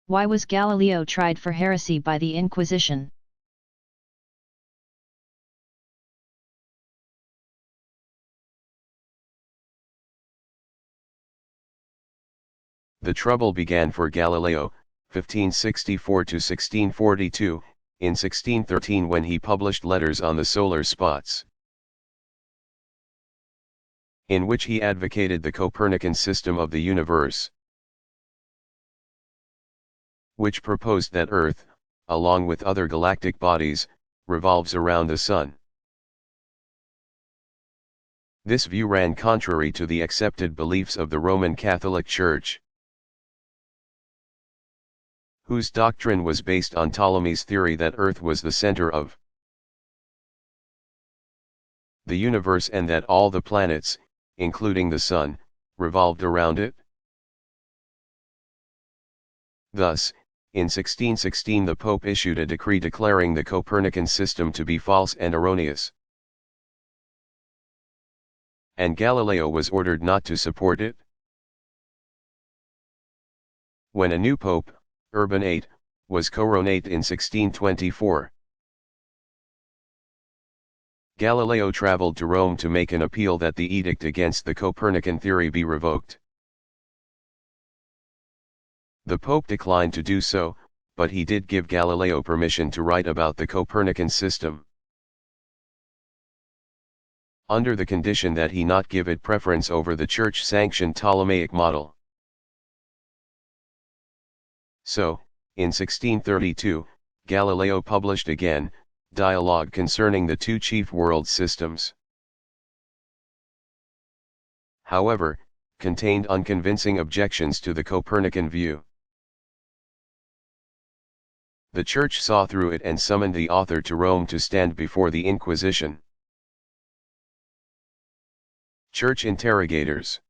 Why was Galileo tried for heresy by the Inquisition? The trouble began for Galileo, 1564 to 1642, in 1613 when he published letters on the solar spots, in which he advocated the Copernican system of the universe, which proposed that Earth, along with other galactic bodies, revolves around the Sun. This view ran contrary to the accepted beliefs of the Roman Catholic Church, whose doctrine was based on Ptolemy's theory that Earth was the center of the universe and that all the planets, including the Sun, revolved around it. Thus, in 1616 the Pope issued a decree declaring the Copernican system to be false and erroneous, and Galileo was ordered not to support it. When a new pope, Urban VIII, was coronated in 1624, Galileo traveled to Rome to make an appeal that the edict against the Copernican theory be revoked. The Pope declined to do so, but he did give Galileo permission to write about the Copernican system, under the condition that he not give it preference over the church-sanctioned Ptolemaic model. So, in 1632, Galileo published again, Dialogue concerning the two chief world systems. However, contained unconvincing objections to the Copernican view. The Church saw through it and summoned the author to Rome to stand before the Inquisition. Church interrogators.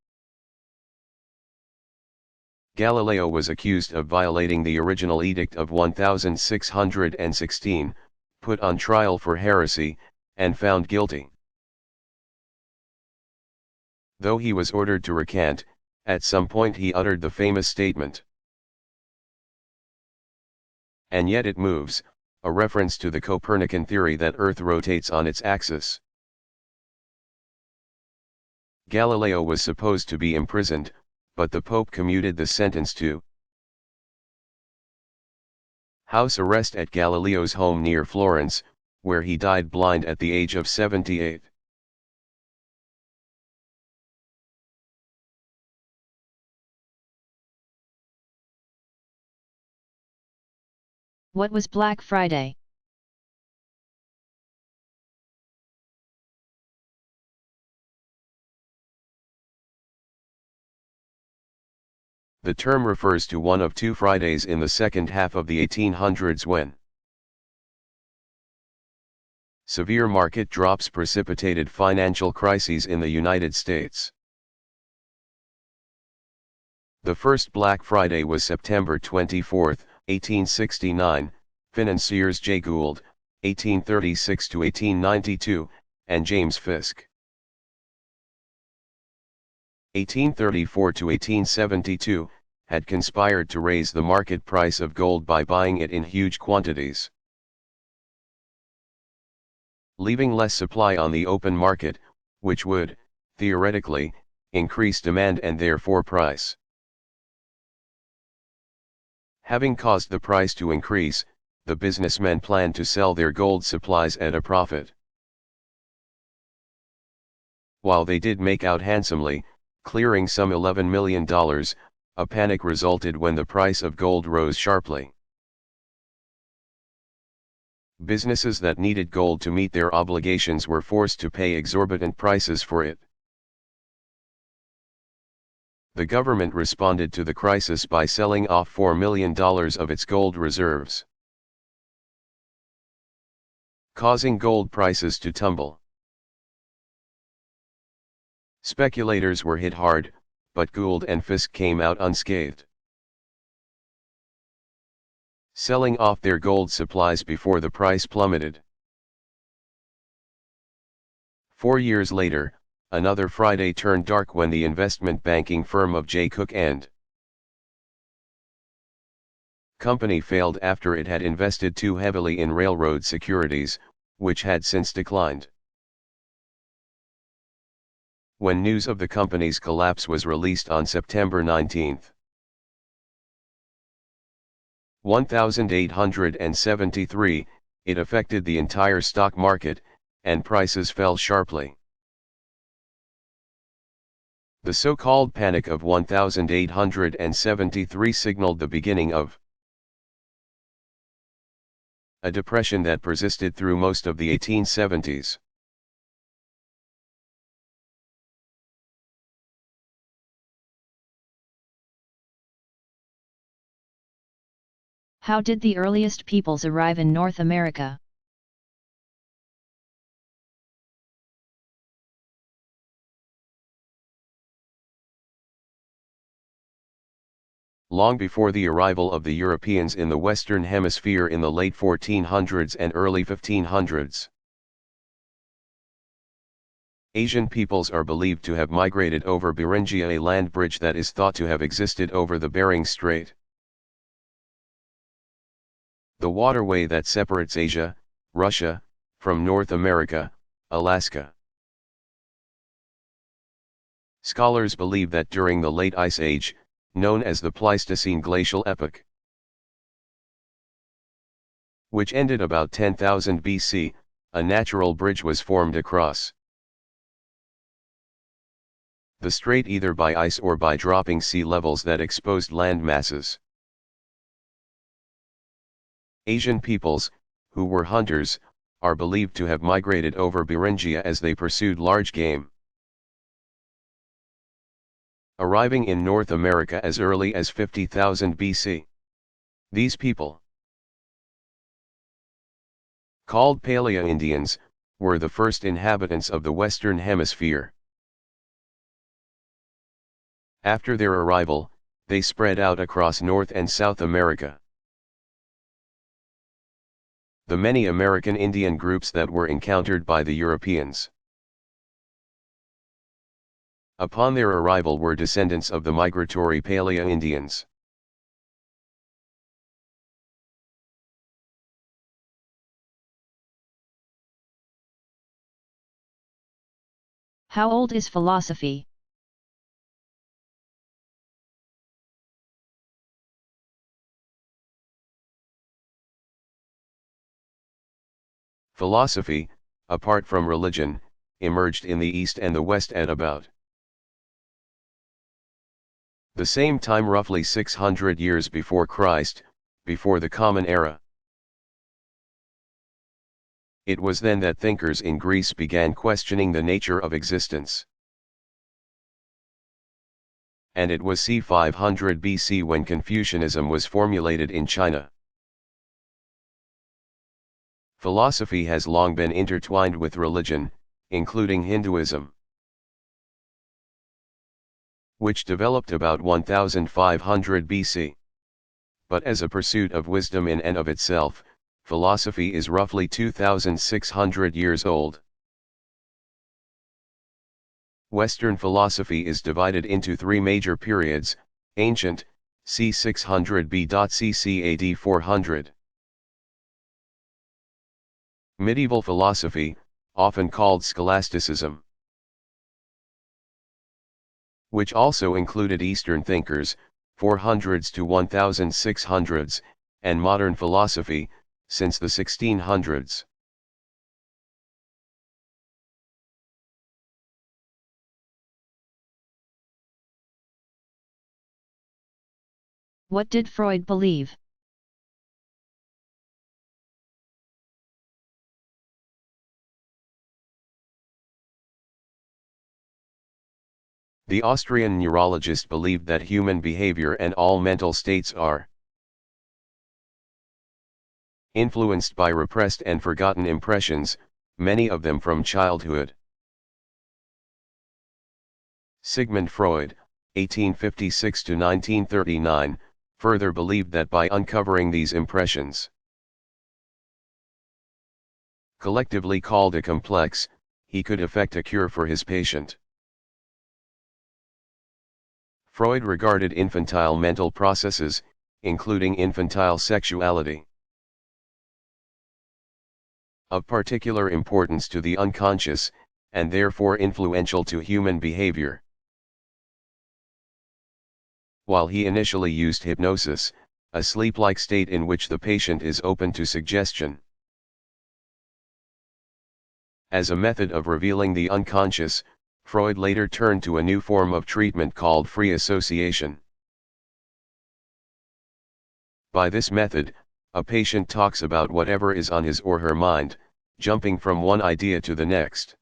Galileo was accused of violating the original edict of 1616, put on trial for heresy, and found guilty. Though he was ordered to recant, at some point he uttered the famous statement, "And yet it moves," a reference to the Copernican theory that Earth rotates on its axis. Galileo was supposed to be imprisoned, but the Pope commuted the sentence to house arrest at Galileo's home near Florence, where he died blind at the age of 78. What was Black Friday? The term refers to one of two Fridays in the second half of the 1800s when severe market drops precipitated financial crises in the United States. The first Black Friday was September 24, 1869, financiers J. Gould, 1836–1892, and James Fisk, 1834–1872, had conspired to raise the market price of gold by buying it in huge quantities, leaving less supply on the open market, which would, theoretically, increase demand and therefore price. Having caused the price to increase, the businessmen planned to sell their gold supplies at a profit. While they did make out handsomely, clearing some $11 million, a panic resulted when the price of gold rose sharply. Businesses that needed gold to meet their obligations were forced to pay exorbitant prices for it. The government responded to the crisis by selling off $4 million of its gold reserves, causing gold prices to tumble. Speculators were hit hard, but Gould and Fisk came out unscathed, selling off their gold supplies before the price plummeted. 4 years later, another Friday turned dark when the investment banking firm of J. Cook and company failed after it had invested too heavily in railroad securities, which had since declined. When news of the company's collapse was released on September 19, 1873, it affected the entire stock market, and prices fell sharply. The so-called Panic of 1873 signaled the beginning of a depression that persisted through most of the 1870s. How did the earliest peoples arrive in North America? Long before the arrival of the Europeans in the Western Hemisphere in the late 1400s and early 1500s. Asian peoples are believed to have migrated over Beringia, a land bridge that is thought to have existed over the Bering Strait. The waterway that separates Asia, Russia, from North America, Alaska. Scholars believe that during the Late Ice Age, known as the Pleistocene Glacial Epoch, which ended about 10,000 BC, a natural bridge was formed across the strait either by ice or by dropping sea levels that exposed land masses. Asian peoples, who were hunters, are believed to have migrated over Beringia as they pursued large game. Arriving in North America as early as 50,000 BC. These people, called Paleo-Indians, were the first inhabitants of the Western Hemisphere. After their arrival, they spread out across North and South America. The many American Indian groups that were encountered by the Europeans upon their arrival were descendants of the migratory Paleo-Indians. How old is philosophy? Philosophy, apart from religion, emerged in the East and the West at about the same time, roughly 600 years before Christ, before the Common Era. It was then that thinkers in Greece began questioning the nature of existence. And it was c. 500 BC when Confucianism was formulated in China. Philosophy has long been intertwined with religion, including Hinduism, which developed about 1500 BC. But as a pursuit of wisdom in and of itself, philosophy is roughly 2,600 years old. Western philosophy is divided into three major periods: ancient, c. 600 BC AD 400. Medieval philosophy, often called scholasticism, which also included Eastern thinkers, 400s to 1600s, and modern philosophy, since the 1600s. What did Freud believe? The Austrian neurologist believed that human behavior and all mental states are influenced by repressed and forgotten impressions, many of them from childhood. Sigmund Freud, 1856 to 1939, further believed that by uncovering these impressions, collectively called a complex, he could effect a cure for his patient. Freud regarded infantile mental processes, including infantile sexuality. Of particular importance to the unconscious, and therefore influential to human behavior. While he initially used hypnosis, a sleep-like state in which the patient is open to suggestion, as a method of revealing the unconscious, Freud later turned to a new form of treatment called free association. By this method, a patient talks about whatever is on his or her mind, jumping from one idea to the next.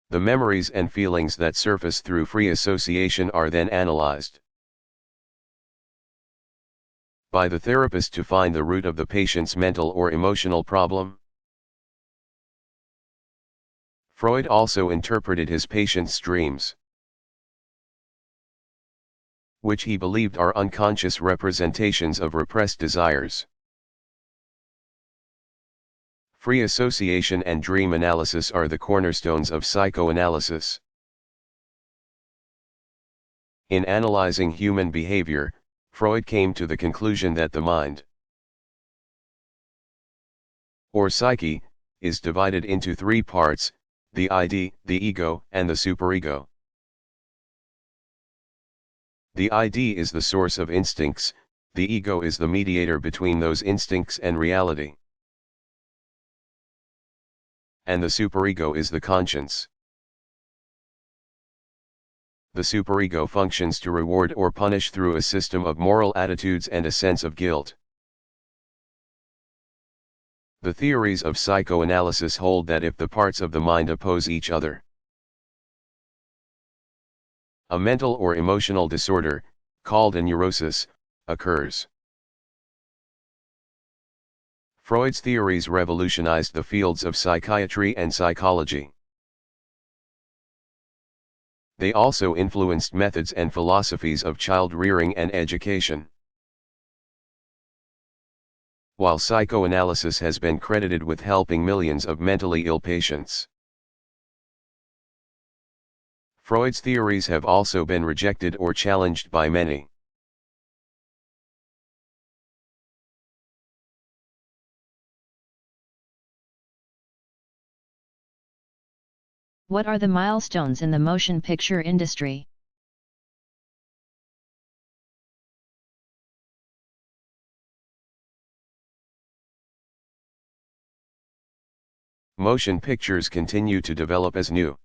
The memories and feelings that surface through free association are then analyzed by the therapist to find the root of the patient's mental or emotional problem. Freud also interpreted his patient's dreams, which he believed are unconscious representations of repressed desires. Free association and dream analysis are the cornerstones of psychoanalysis. In analyzing human behavior, Freud came to the conclusion that the mind, or psyche, is divided into three parts: the ID, the ego, and the superego. The ID is the source of instincts, the ego is the mediator between those instincts and reality, and the superego is the conscience. The superego functions to reward or punish through a system of moral attitudes and a sense of guilt. The theories of psychoanalysis hold that if the parts of the mind oppose each other, a mental or emotional disorder, called a neurosis, occurs. Freud's theories revolutionized the fields of psychiatry and psychology. They also influenced methods and philosophies of child rearing and education. While psychoanalysis has been credited with helping millions of mentally ill patients, Freud's theories have also been rejected or challenged by many. What are the milestones in the motion picture industry? Motion pictures continue to develop as new,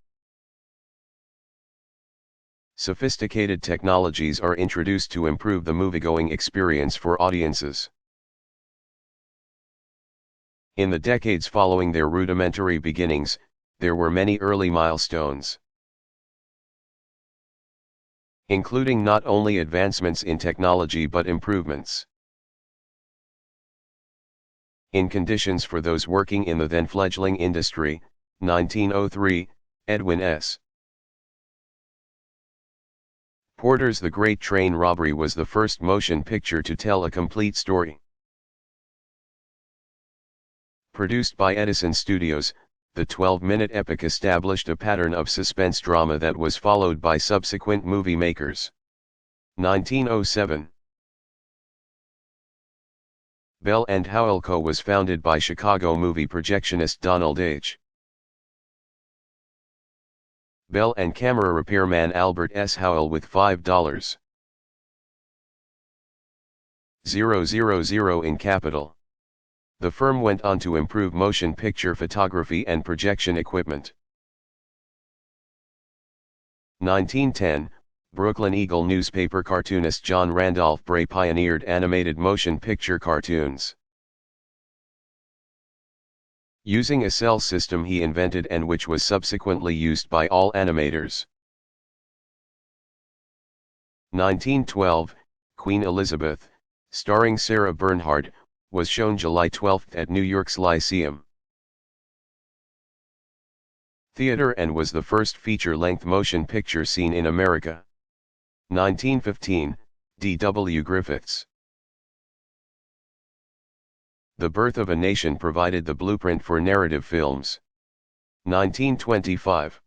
sophisticated technologies are introduced to improve the moviegoing experience for audiences. In the decades following their rudimentary beginnings, there were many early milestones, including not only advancements in technology but improvements in conditions for those working in the then fledgling industry. 1903, Edwin S. Porter's The Great Train Robbery was the first motion picture to tell a complete story. Produced by Edison Studios, the 12-minute epic established a pattern of suspense drama that was followed by subsequent movie makers. 1907. Bell and Howell Co. was founded by Chicago movie projectionist Donald H. Bell and camera repairman Albert S. Howell with $5,000 in capital. The firm went on to improve motion picture photography and projection equipment. 1910, Brooklyn Eagle newspaper cartoonist John Randolph Bray pioneered animated motion picture cartoons. Using a cell system he invented and which was subsequently used by all animators. 1912, Queen Elizabeth, starring Sarah Bernhardt, was shown July 12 at New York's Lyceum Theater and was the first feature-length motion picture seen in America. 1915, D.W. Griffiths. The Birth of a Nation provided the blueprint for narrative films. 1925.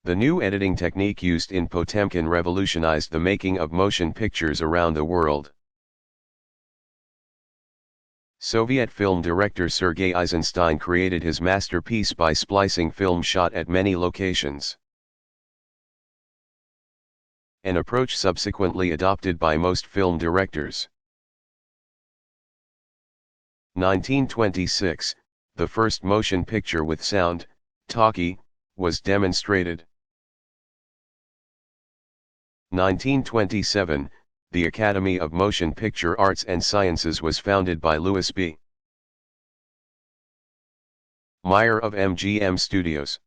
The new editing technique used in Potemkin revolutionized the making of motion pictures around the world. Soviet film director Sergei Eisenstein created his masterpiece by splicing film shot at many locations. An approach subsequently adopted by most film directors. 1926, the first motion picture with sound, talkie, was demonstrated. 1927, the Academy of Motion Picture Arts and Sciences was founded by Louis B. Meyer of MGM Studios.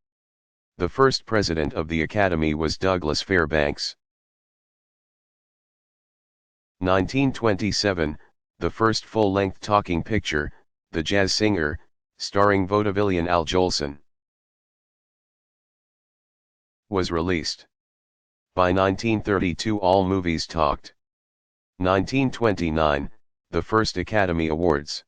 The first president of the Academy was Douglas Fairbanks. 1927, the first full-length talking picture, The Jazz Singer, starring vaudevillian Al Jolson, was released. By 1932 all movies talked. 1929, the first Academy Awards.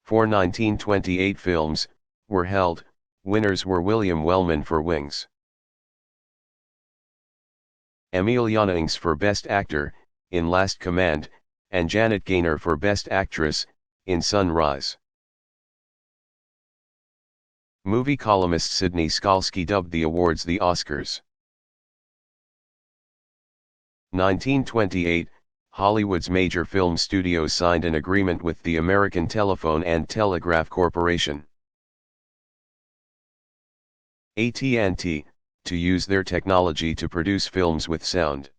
4 1928 films were held, winners were William Wellman for Wings, Emil Jannings for Best Actor, in Last Command, and Janet Gaynor for Best Actress, in Sunrise. Movie columnist Sidney Skalski dubbed the awards the Oscars. 1928, Hollywood's major film studios signed an agreement with the American Telephone and Telegraph Corporation, AT&T, to use their technology to produce films with sound,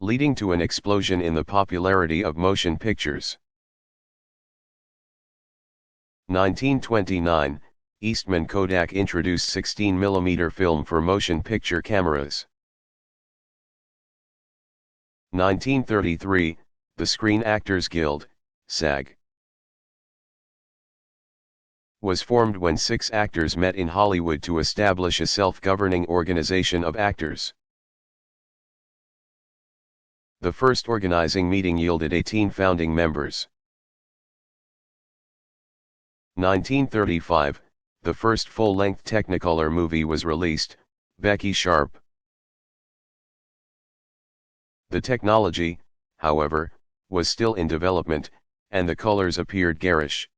leading to an explosion in the popularity of motion pictures. 1929, Eastman Kodak introduced 16mm film for motion picture cameras. 1933, the Screen Actors Guild, SAG, was formed when 6 actors met in Hollywood to establish a self-governing organization of actors. The first organizing meeting yielded 18 founding members. 1935, the first full-length Technicolor movie was released, Becky Sharp. The technology, however, was still in development, and the colors appeared garish.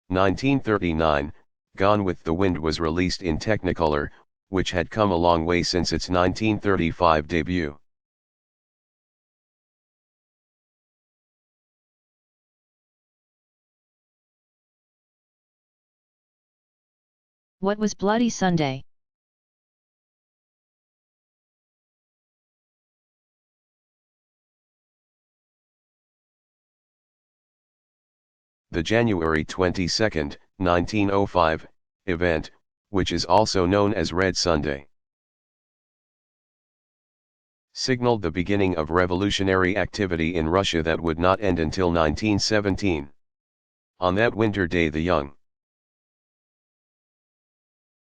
1939, Gone with the Wind was released in Technicolor, which had come a long way since its 1935 debut. What was Bloody Sunday? The January 22, 1905, event, which is also known as Red Sunday, signaled the beginning of revolutionary activity in Russia that would not end until 1917. On that winter day the young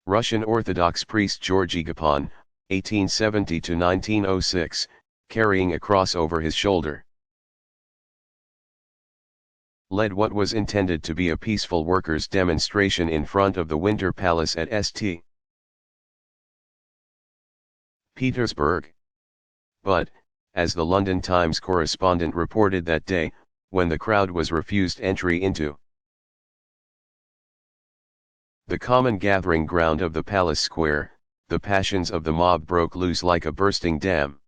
Russian Orthodox priest Georgy Gapon, 1870–1906, carrying a cross over his shoulder, led what was intended to be a peaceful workers' demonstration in front of the Winter Palace at St. Petersburg. But, as the London Times correspondent reported that day, when the crowd was refused entry into the common gathering ground of the palace square, the passions of the mob broke loose like a bursting dam.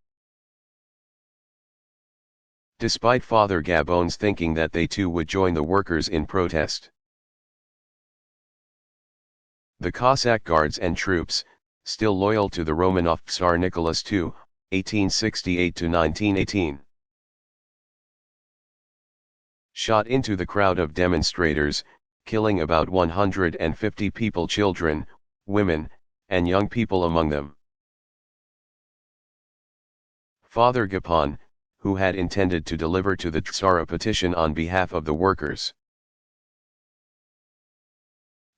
Despite Father Gabon's thinking that they too would join the workers in protest, the Cossack guards and troops, still loyal to the Romanov Tsar Nicholas II, 1868–1918, shot into the crowd of demonstrators, killing about 150 people, children, women, and young people among them. Father Gapon, who had intended to deliver to the Tsar a petition on behalf of the workers,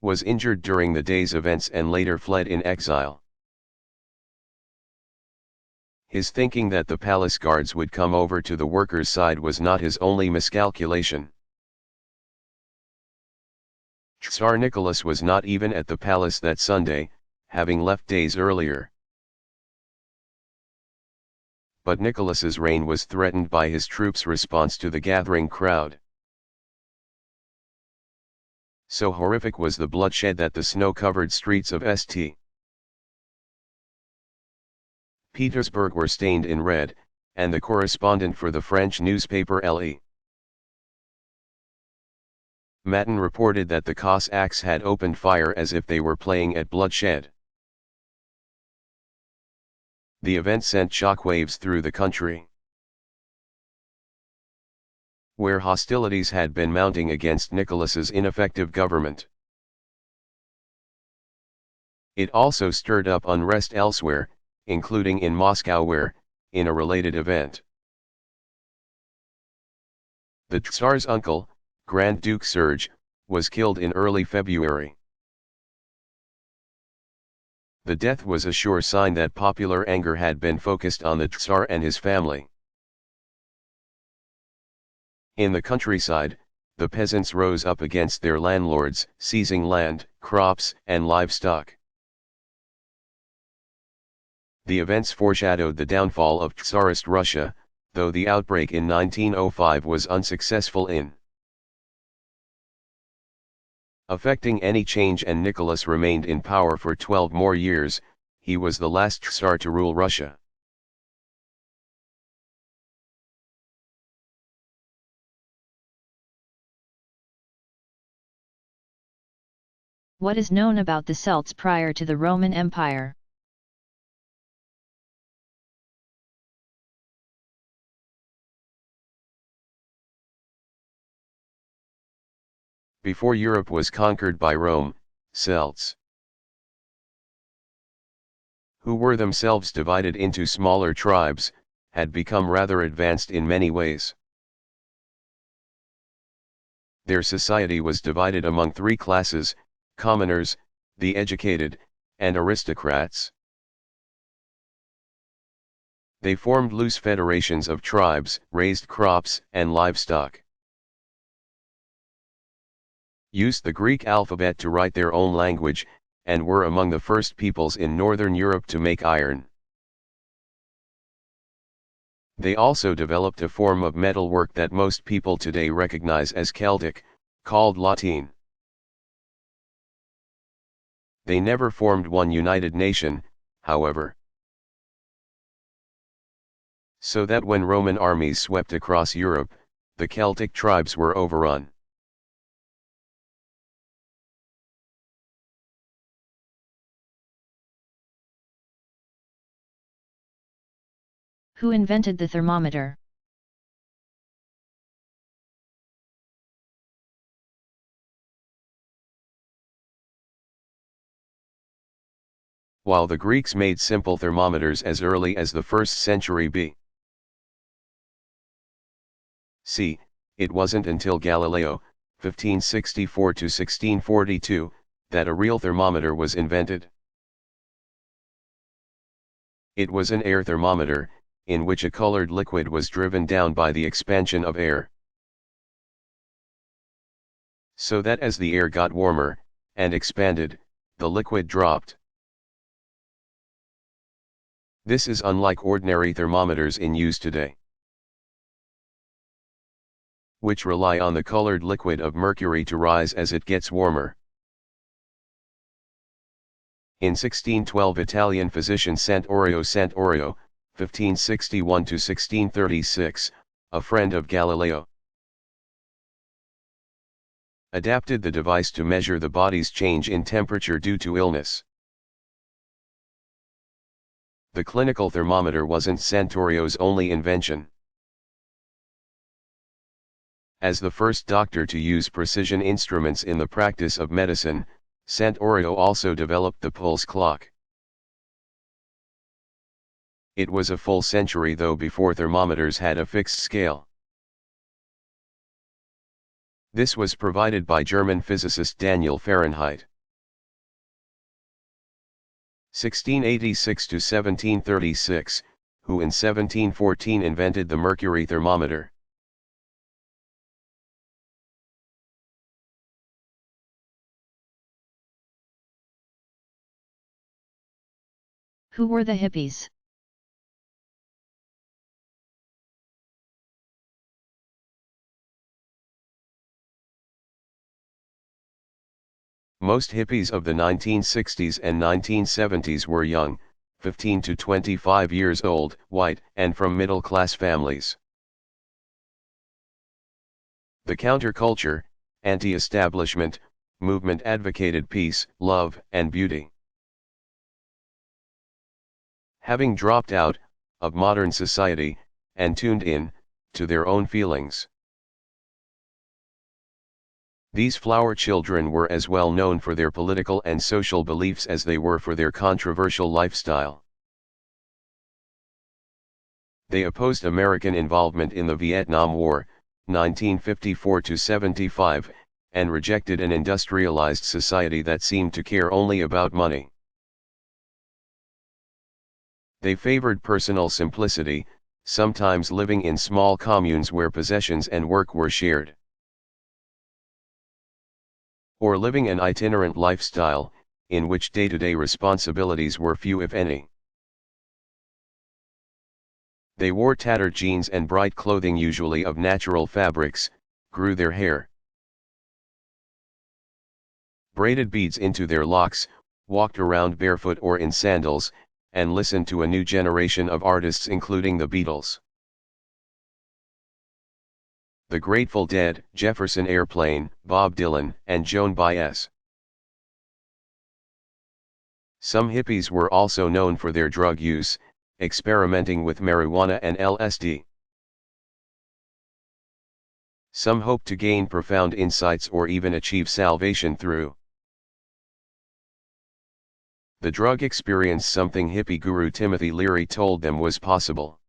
was injured during the day's events and later fled in exile. His thinking that the palace guards would come over to the workers' side was not his only miscalculation. Tsar Nicholas was not even at the palace that Sunday, having left days earlier. But Nicholas's reign was threatened by his troops' response to the gathering crowd. So horrific was the bloodshed that the snow-covered streets of St. Petersburg were stained in red, and the correspondent for the French newspaper Le Matin reported that the Cossacks had opened fire as if they were playing at bloodshed. The event sent shockwaves through the country, where hostilities had been mounting against Nicholas's ineffective government. It also stirred up unrest elsewhere, including in Moscow where, in a related event, the Tsar's uncle, Grand Duke Serge, was killed in early February. The death was a sure sign that popular anger had been focused on the Tsar and his family. In the countryside, the peasants rose up against their landlords, seizing land, crops, and livestock. The events foreshadowed the downfall of Tsarist Russia, though the outbreak in 1905 was unsuccessful in affecting any change, and Nicholas remained in power for 12 more years. He was the last Tsar to rule Russia. What is known about the Celts prior to the Roman Empire? Before Europe was conquered by Rome, Celts, who were themselves divided into smaller tribes, had become rather advanced in many ways. Their society was divided among three classes: commoners, the educated, and aristocrats. They formed loose federations of tribes, raised crops and livestock, used the Greek alphabet to write their own language, and were among the first peoples in Northern Europe to make iron. They also developed a form of metalwork that most people today recognize as Celtic, called Latin. They never formed one united nation, however, so that when Roman armies swept across Europe, the Celtic tribes were overrun. Who invented the thermometer? While the Greeks made simple thermometers as early as the 1st century B.C., it wasn't until Galileo, 1564 to 1642, that a real thermometer was invented. It was an air thermometer, in which a colored liquid was driven down by the expansion of air, so that as the air got warmer, and expanded, the liquid dropped. This is unlike ordinary thermometers in use today, which rely on the colored liquid of mercury to rise as it gets warmer. In 1612, Italian physician Sant'Orio, 1561 to 1636, a friend of Galileo, adapted the device to measure the body's change in temperature due to illness. The clinical thermometer wasn't Sant'Orio's only invention. As the first doctor to use precision instruments in the practice of medicine, Sant'Orio also developed the pulse clock. It was a full century though before thermometers had a fixed scale. This was provided by German physicist Daniel Fahrenheit. 1686 to 1736, who in 1714 invented the mercury thermometer. Who were the hippies? Most hippies of the 1960s and 1970s were young, 15 to 25 years old, white, and from middle-class families. The counterculture, anti-establishment, movement advocated peace, love, and beauty. Having dropped out of modern society, and tuned in to their own feelings. These flower children were as well known for their political and social beliefs as they were for their controversial lifestyle. They opposed American involvement in the Vietnam War, 1954-75, and rejected an industrialized society that seemed to care only about money. They favored personal simplicity, sometimes living in small communes where possessions and work were shared. Or living an itinerant lifestyle, in which day-to-day responsibilities were few if any. They wore tattered jeans and bright clothing usually of natural fabrics, grew their hair, braided beads into their locks, walked around barefoot or in sandals, and listened to a new generation of artists including the Beatles, the Grateful Dead, Jefferson Airplane, Bob Dylan, and Joan Baez. Some hippies were also known for their drug use, experimenting with marijuana and LSD. Some hoped to gain profound insights or even achieve salvation through the drug experience, something hippie guru Timothy Leary told them was possible.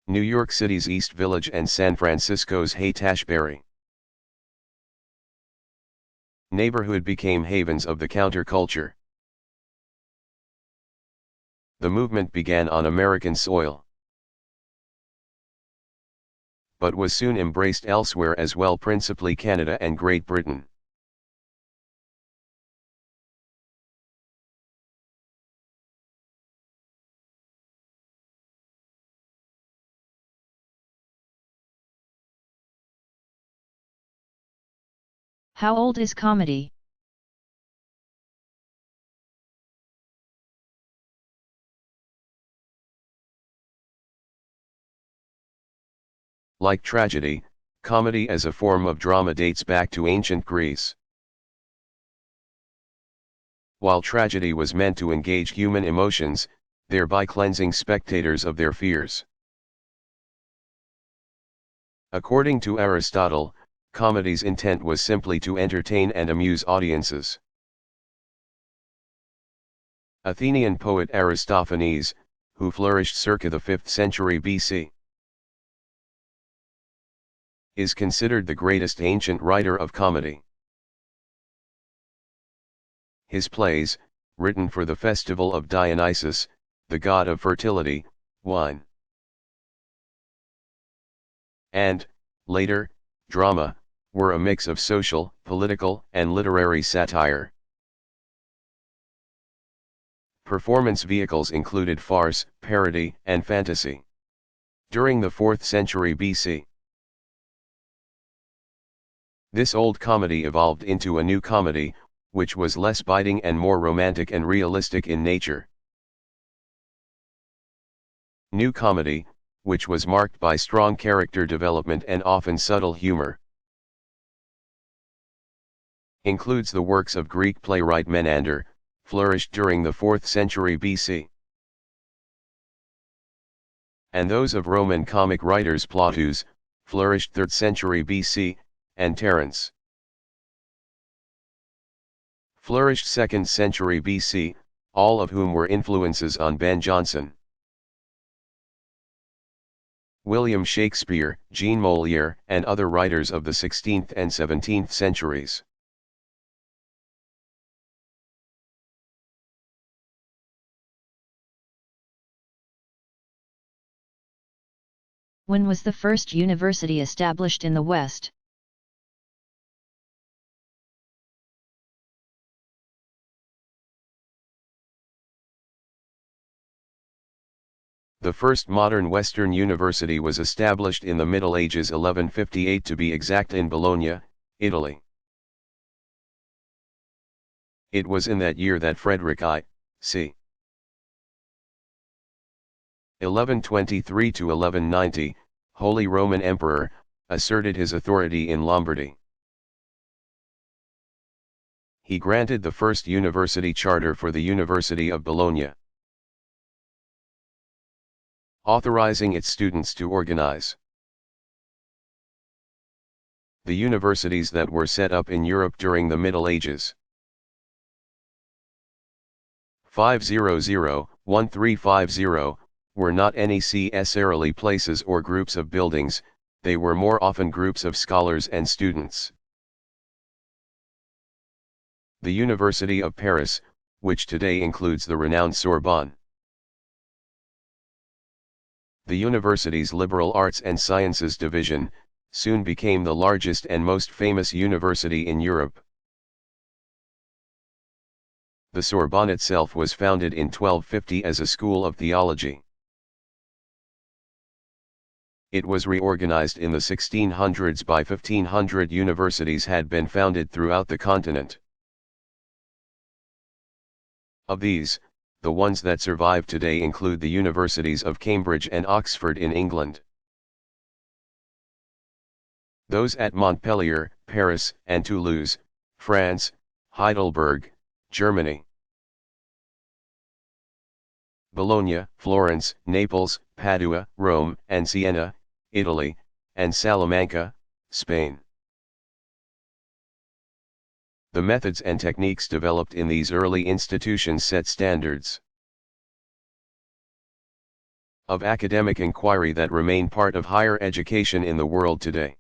New York City's East Village and San Francisco's Haight-Ashbury neighborhood became havens of the counterculture. The movement began on American soil, but was soon embraced elsewhere as well, principally Canada and Great Britain. How old is comedy? Like tragedy, comedy as a form of drama dates back to ancient Greece. While tragedy was meant to engage human emotions, thereby cleansing spectators of their fears. According to Aristotle, comedy's intent was simply to entertain and amuse audiences. Athenian poet Aristophanes, who flourished circa the 5th century BC, is considered the greatest ancient writer of comedy. His plays, written for the festival of Dionysus, the god of fertility, wine, and, later, drama, were a mix of social, political, and literary satire. Performance vehicles included farce, parody, and fantasy. During the 4th century BC, this old comedy evolved into a new comedy, which was less biting and more romantic and realistic in nature. New comedy, which was marked by strong character development and often subtle humor, includes the works of Greek playwright Menander, flourished during the 4th century BC, and those of Roman comic writers Plautus, flourished 3rd century BC, and Terence, flourished 2nd century BC, all of whom were influences on Ben Jonson. William Shakespeare, Jean Molière, and other writers of the 16th and 17th centuries. When was the first university established in the West? The first modern Western university was established in the Middle Ages 1158 to be exact in Bologna, Italy. It was in that year that Frederick I, c. 1123 to 1190, Holy Roman Emperor, asserted his authority in Lombardy. He granted the first university charter for the University of Bologna, authorizing its students to organize. The universities that were set up in Europe during the Middle Ages. 500-1350, were not necessarily places or groups of buildings, they were more often groups of scholars and students. The University of Paris, which today includes the renowned Sorbonne. The university's Liberal Arts and Sciences division, soon became the largest and most famous university in Europe. The Sorbonne itself was founded in 1250 as a school of theology. It was reorganized in the 1600s. By 1500 universities had been founded throughout the continent. Of these, the ones that survive today include the universities of Cambridge and Oxford in England. Those at Montpellier, Paris, and Toulouse, France, Heidelberg, Germany. Bologna, Florence, Naples, Padua, Rome, and Siena, Italy, and Salamanca, Spain. The methods and techniques developed in these early institutions set standards of academic inquiry that remain part of higher education in the world today.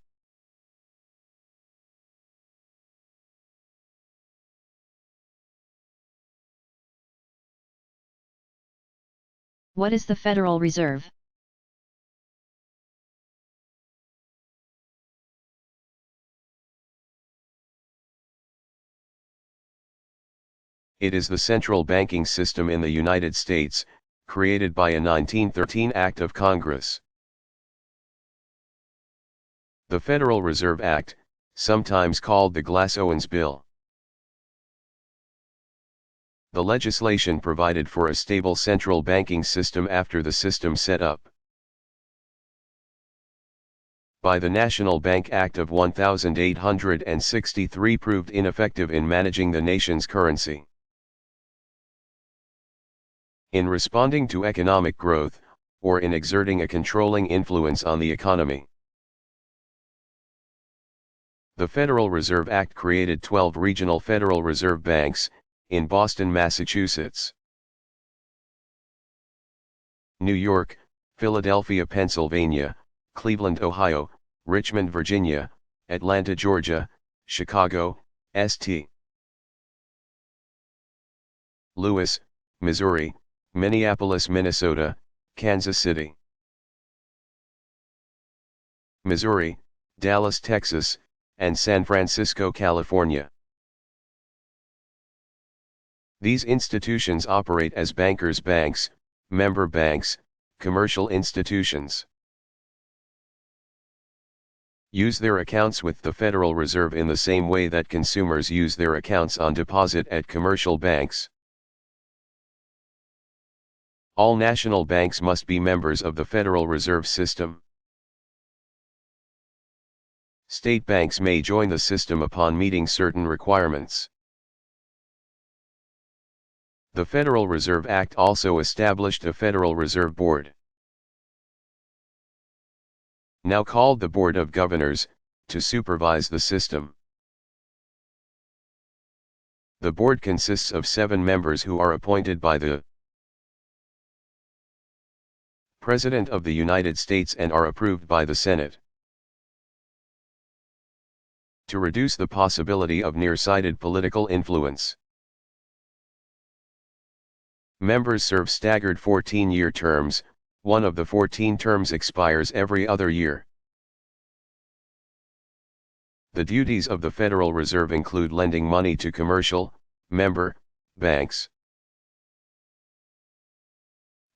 What is the Federal Reserve? It is the central banking system in the United States, created by a 1913 Act of Congress. The Federal Reserve Act, sometimes called the Glass-Owens Bill. The legislation provided for a stable central banking system after the system set up by the National Bank Act of 1863 proved ineffective in managing the nation's currency. In responding to economic growth, or in exerting a controlling influence on the economy. The Federal Reserve Act created 12 regional Federal Reserve banks, in Boston, Massachusetts, New York, Philadelphia, Pennsylvania, Cleveland, Ohio, Richmond, Virginia, Atlanta, Georgia, Chicago, St. Louis, Missouri, Minneapolis, Minnesota, Kansas City, Missouri, Dallas, Texas, and San Francisco, California. These institutions operate as bankers' banks, member banks, commercial institutions. Use their accounts with the Federal Reserve in the same way that consumers use their accounts on deposit at commercial banks. All national banks must be members of the Federal Reserve System. State banks may join the system upon meeting certain requirements. The Federal Reserve Act also established a Federal Reserve Board, now called the Board of Governors, to supervise the system. The board consists of 7 members who are appointed by the President of the United States and are approved by the Senate. To reduce the possibility of nearsighted political influence, members serve staggered 14-year terms. One of the 14 terms expires every other year. The duties of the Federal Reserve include lending money to commercial, member, banks,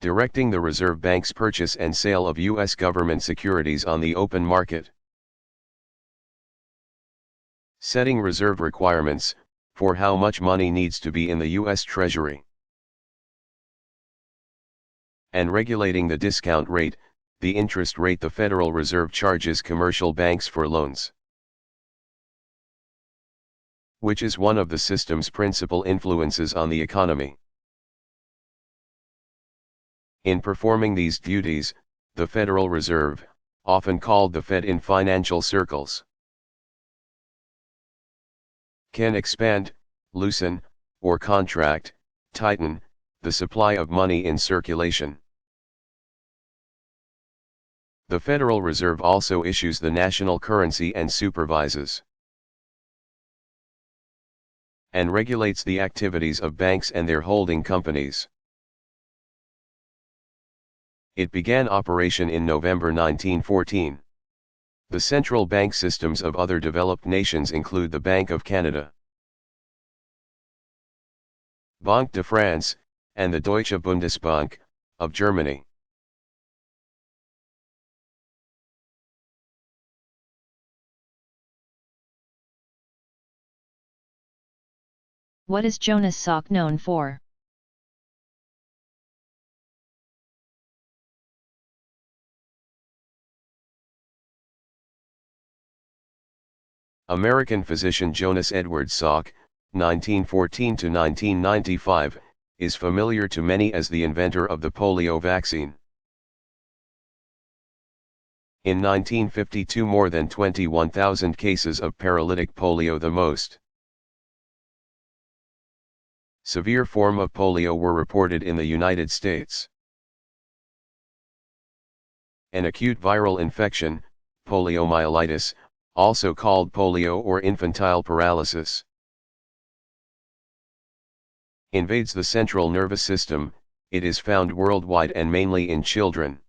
directing the Reserve Bank's purchase and sale of U.S. government securities on the open market. Setting reserve requirements for how much money needs to be in the U.S. Treasury. And regulating the discount rate, the interest rate the Federal Reserve charges commercial banks for loans, which is one of the system's principal influences on the economy. In performing these duties, the Federal Reserve, often called the Fed in financial circles, can expand, loosen, or contract, tighten, the supply of money in circulation. The Federal Reserve also issues the national currency and supervises and regulates the activities of banks and their holding companies. It began operation in November 1914. The central bank systems of other developed nations include the Bank of Canada, Banque de France, and the Deutsche Bundesbank, of Germany. What is Jonas Salk known for? American physician Jonas Edward Salk, 1914 to 1995, is familiar to many as the inventor of the polio vaccine. In 1952, more than 21,000 cases of paralytic polio, the most severe form of polio, were reported in the United States. An acute viral infection, poliomyelitis, also called polio or infantile paralysis, invades the central nervous system. It is found worldwide and mainly in children.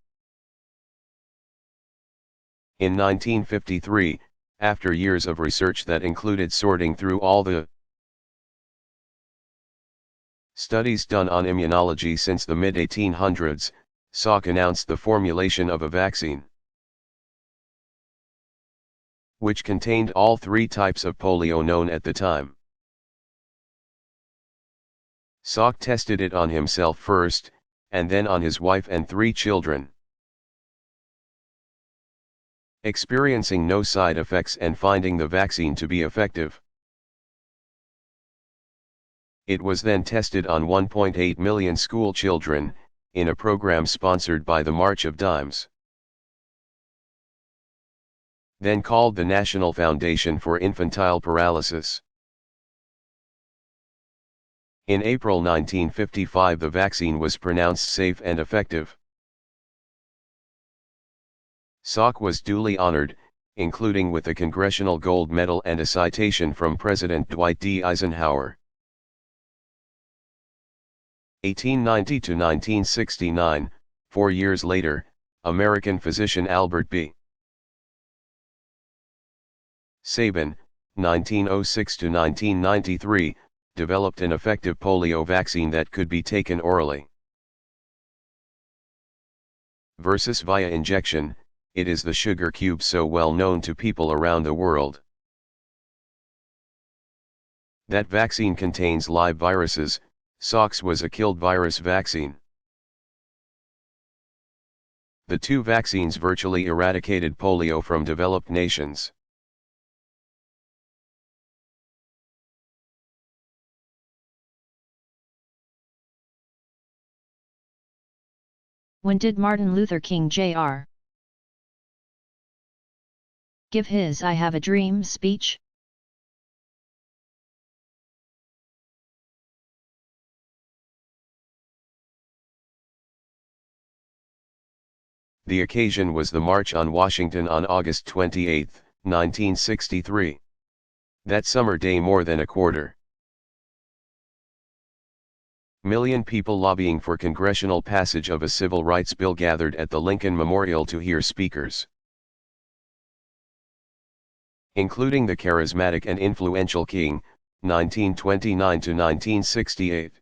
In 1953, after years of research that included sorting through all the studies done on immunology since the mid-1800s, Salk announced the formulation of a vaccine which contained all three types of polio known at the time. Salk tested it on himself first, and then on his wife and 3 children. Experiencing no side effects and finding the vaccine to be effective, it was then tested on 1.8 million school children, in a program sponsored by the March of Dimes, then called the National Foundation for Infantile Paralysis. In April 1955, the vaccine was pronounced safe and effective. Salk was duly honored, including with a Congressional Gold Medal and a citation from President Dwight D. Eisenhower. 1890 to 1969, 4 years later, American physician Albert B. Sabin, 1906 to 1993, developed an effective polio vaccine that could be taken orally versus via injection. It is the sugar cube so well known to people around the world. That vaccine contains live viruses. Salk's was a killed virus vaccine. The two vaccines virtually eradicated polio from developed nations. When did Martin Luther King Jr. give his "I Have a Dream" speech? The occasion was the March on Washington on August 28, 1963. That summer day, more than a quarter million people lobbying for congressional passage of a civil rights bill gathered at the Lincoln Memorial to hear speakers, including the charismatic and influential King, 1929 to 1968.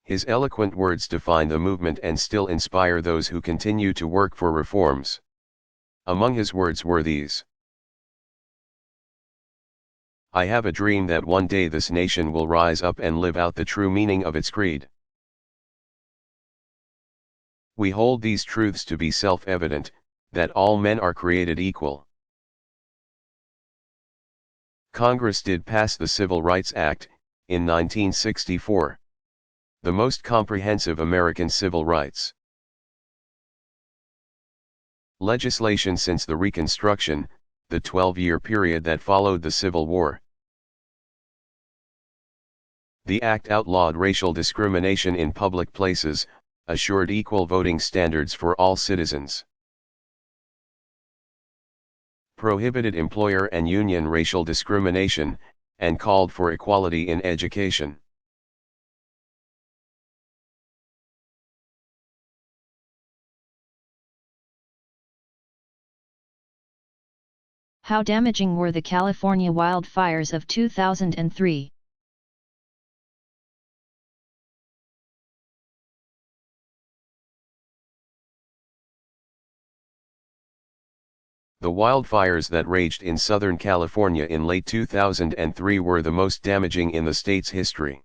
His eloquent words define the movement and still inspire those who continue to work for reforms. Among his words were these: "I have a dream that one day this nation will rise up and live out the true meaning of its creed. We hold these truths to be self-evident, that all men are created equal." Congress did pass the Civil Rights Act, in 1964. The most comprehensive American civil rights legislation since the Reconstruction, the 12-year period that followed the Civil War. The act outlawed racial discrimination in public places, assured equal voting standards for all citizens, prohibited employer and union racial discrimination, and called for equality in education. How damaging were the California wildfires of 2003? The wildfires that raged in Southern California in late 2003 were the most damaging in the state's history.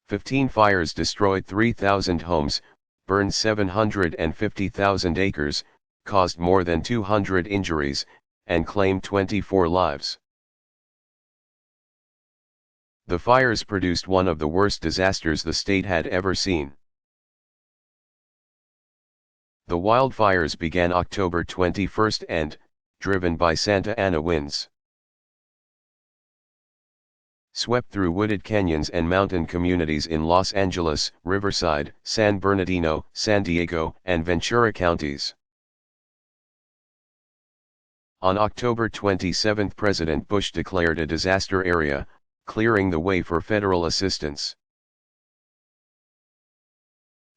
15 fires destroyed 3,000 homes, burned 750,000 acres, caused more than 200 injuries, and claimed 24 lives. The fires produced one of the worst disasters the state had ever seen. The wildfires began October 21 and, driven by Santa Ana winds, swept through wooded canyons and mountain communities in Los Angeles, Riverside, San Bernardino, San Diego, and Ventura counties. On October 27, President Bush declared a disaster area, clearing the way for federal assistance.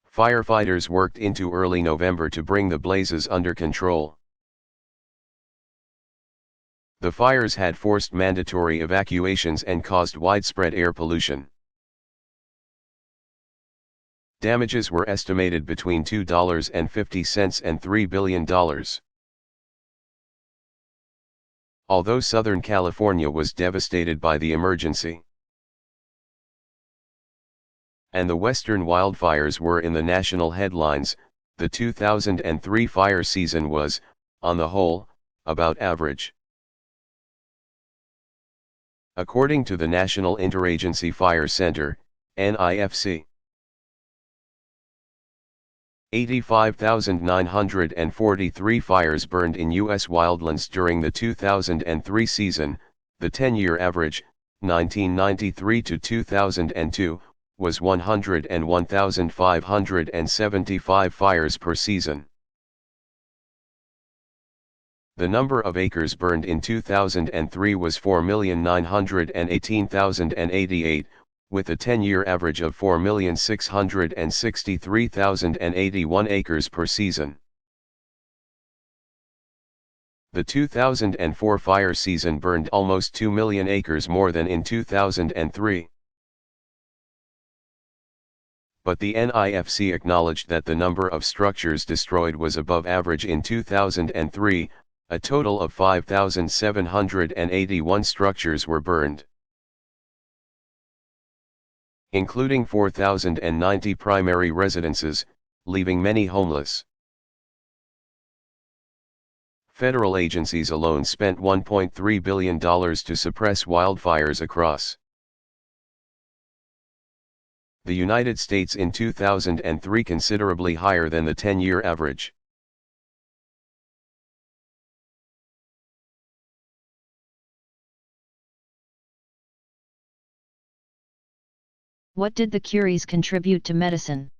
Firefighters worked into early November to bring the blazes under control. The fires had forced mandatory evacuations and caused widespread air pollution. Damages were estimated between $2.50 and $3 billion. Although Southern California was devastated by the emergency, and the western wildfires were in the national headlines, the 2003 fire season was, on the whole, about average. According to the National Interagency Fire Center, NIFC, 85,943 fires burned in U.S. wildlands during the 2003 season. The 10-year average, 1993 to 2002, was 101,575 fires per season. The number of acres burned in 2003 was 4,918,088, with a 10-year average of 4,663,081 acres per season. The 2004 fire season burned almost 2 million acres more than in 2003. But the NIFC acknowledged that the number of structures destroyed was above average in 2003, a total of 5,781 structures were burned, including 4,090 primary residences, leaving many homeless. Federal agencies alone spent $1.3 billion to suppress wildfires across the United States in 2003, considerably higher than the 10-year average. What did the Curies contribute to medicine?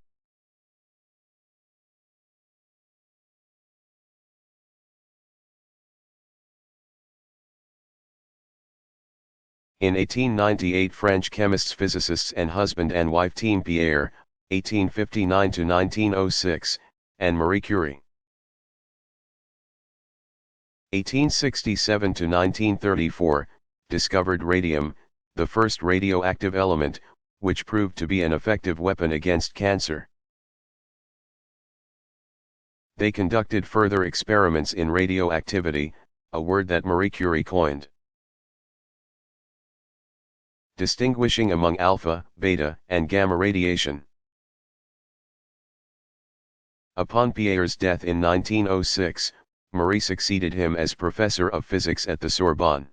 In 1898, French chemists, physicists and husband and wife team Pierre, 1859 to 1906, and Marie Curie, 1867 to 1934, discovered radium, the first radioactive element, which proved to be an effective weapon against cancer. They conducted further experiments in radioactivity, a word that Marie Curie coined, distinguishing among alpha, beta, and gamma radiation. Upon Pierre's death in 1906, Marie succeeded him as professor of physics at the Sorbonne.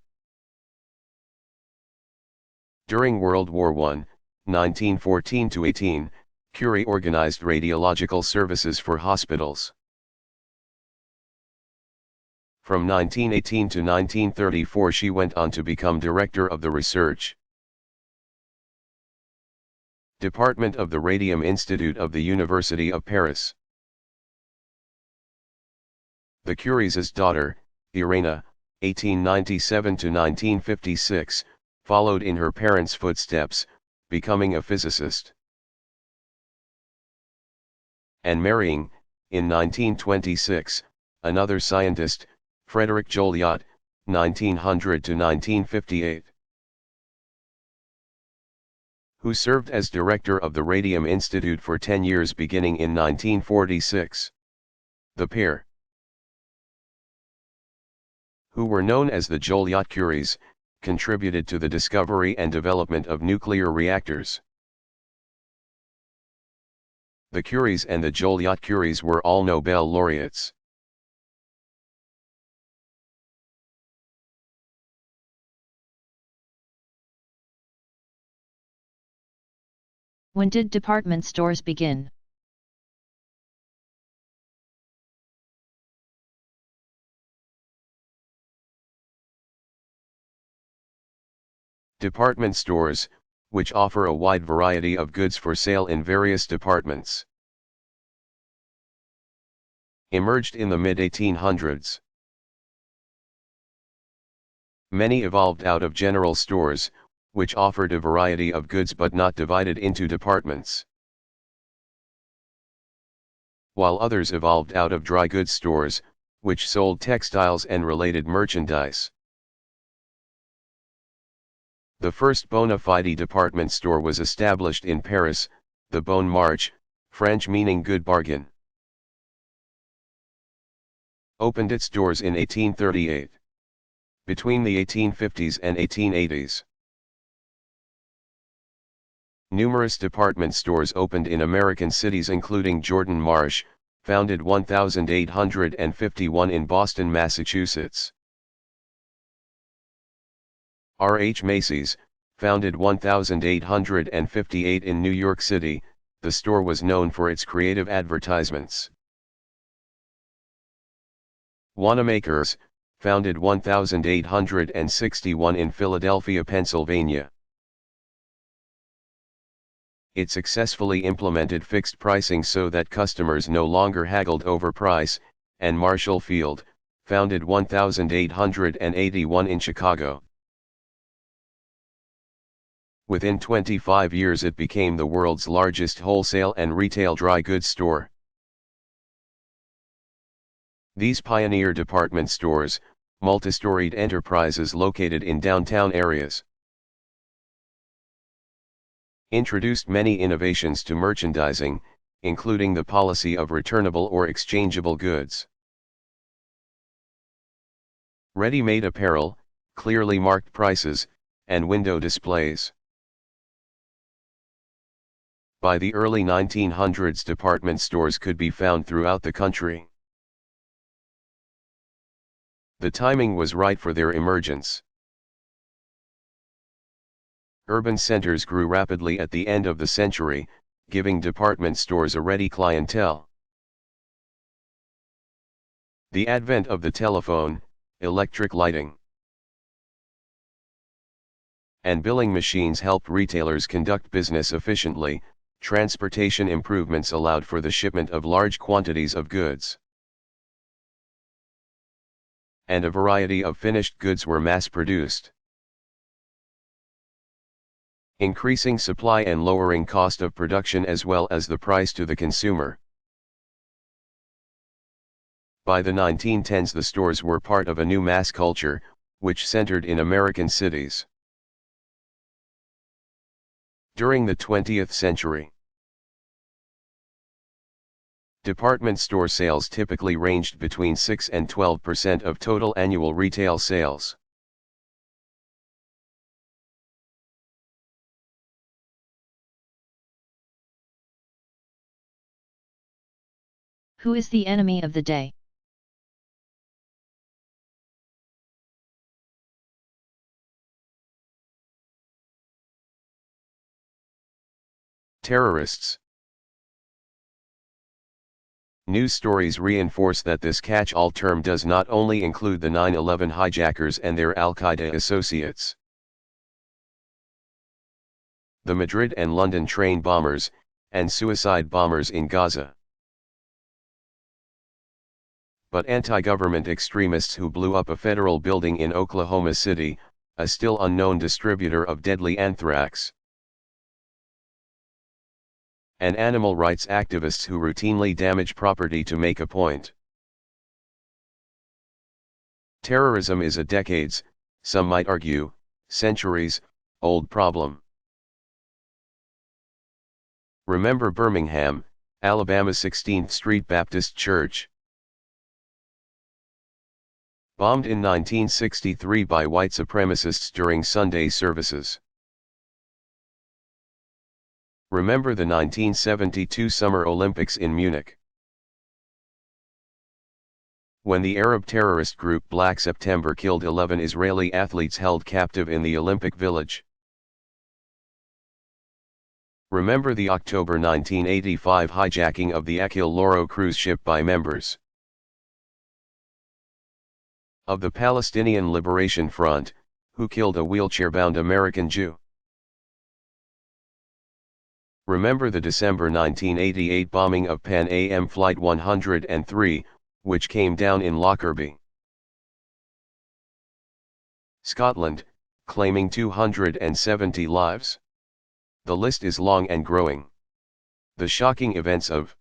During World War I, 1914–18, Curie organized radiological services for hospitals. From 1918 to 1934 she went on to become director of the research department of the Radium Institute of the University of Paris. The Curies' daughter, Irena, 1897–1956, followed in her parents' footsteps, becoming a physicist and marrying, in 1926, another scientist, Frédéric Joliot, 1900–1958, who served as director of the Radium Institute for 10 years beginning in 1946. The pair, who were known as the Joliot Curies, contributed to the discovery and development of nuclear reactors. The Curies and the Joliot Curies were all Nobel laureates. When did department stores begin? Department stores, which offer a wide variety of goods for sale in various departments, emerged in the mid-1800s. Many evolved out of general stores, which offered a variety of goods but not divided into departments, while others evolved out of dry goods stores, which sold textiles and related merchandise. The first bona fide department store was established in Paris, the Bon Marché, French meaning good bargain. Opened its doors in 1838. Between the 1850s and 1880s, numerous department stores opened in American cities including Jordan Marsh, founded 1851 in Boston, Massachusetts. R. H. Macy's, founded 1858 in New York City, the store was known for its creative advertisements. Wanamaker's, founded 1861 in Philadelphia, Pennsylvania. It successfully implemented fixed pricing so that customers no longer haggled over price, and Marshall Field, founded 1881 in Chicago. Within 25 years it became the world's largest wholesale and retail dry goods store. These pioneer department stores, multi-storied enterprises located in downtown areas, introduced many innovations to merchandising, including the policy of returnable or exchangeable goods, ready-made apparel, clearly marked prices, and window displays. By the early 1900s, department stores could be found throughout the country. The timing was right for their emergence. Urban centers grew rapidly at the end of the century, giving department stores a ready clientele. The advent of the telephone, electric lighting, and billing machines helped retailers conduct business efficiently. Transportation improvements allowed for the shipment of large quantities of goods, and a variety of finished goods were mass-produced, increasing supply and lowering cost of production as well as the price to the consumer. By the 1910s, the stores were part of a new mass culture, which centered in American cities. During the 20th century, department store sales typically ranged between 6 and 12% of total annual retail sales. Who is the enemy of the day? Terrorists. News stories reinforce that this catch-all term does not only include the 9/11 hijackers and their Al-Qaeda associates. The Madrid and London train bombers, and suicide bombers in Gaza. But anti-government extremists who blew up a federal building in Oklahoma City, a still unknown distributor of deadly anthrax. And animal rights activists who routinely damage property to make a point. Terrorism is a decades, some might argue, centuries, old problem. Remember Birmingham, Alabama's 16th Street Baptist Church. Bombed in 1963 by white supremacists during Sunday services. Remember the 1972 Summer Olympics in Munich, when the Arab terrorist group Black September killed 11 Israeli athletes held captive in the Olympic Village. Remember the October 1985 hijacking of the Achille Lauro cruise ship by members of the Palestinian Liberation Front, who killed a wheelchair-bound American Jew. Remember the December 1988 bombing of Pan Am Flight 103, which came down in Lockerbie, Scotland, claiming 270 lives. The list is long and growing. The shocking events of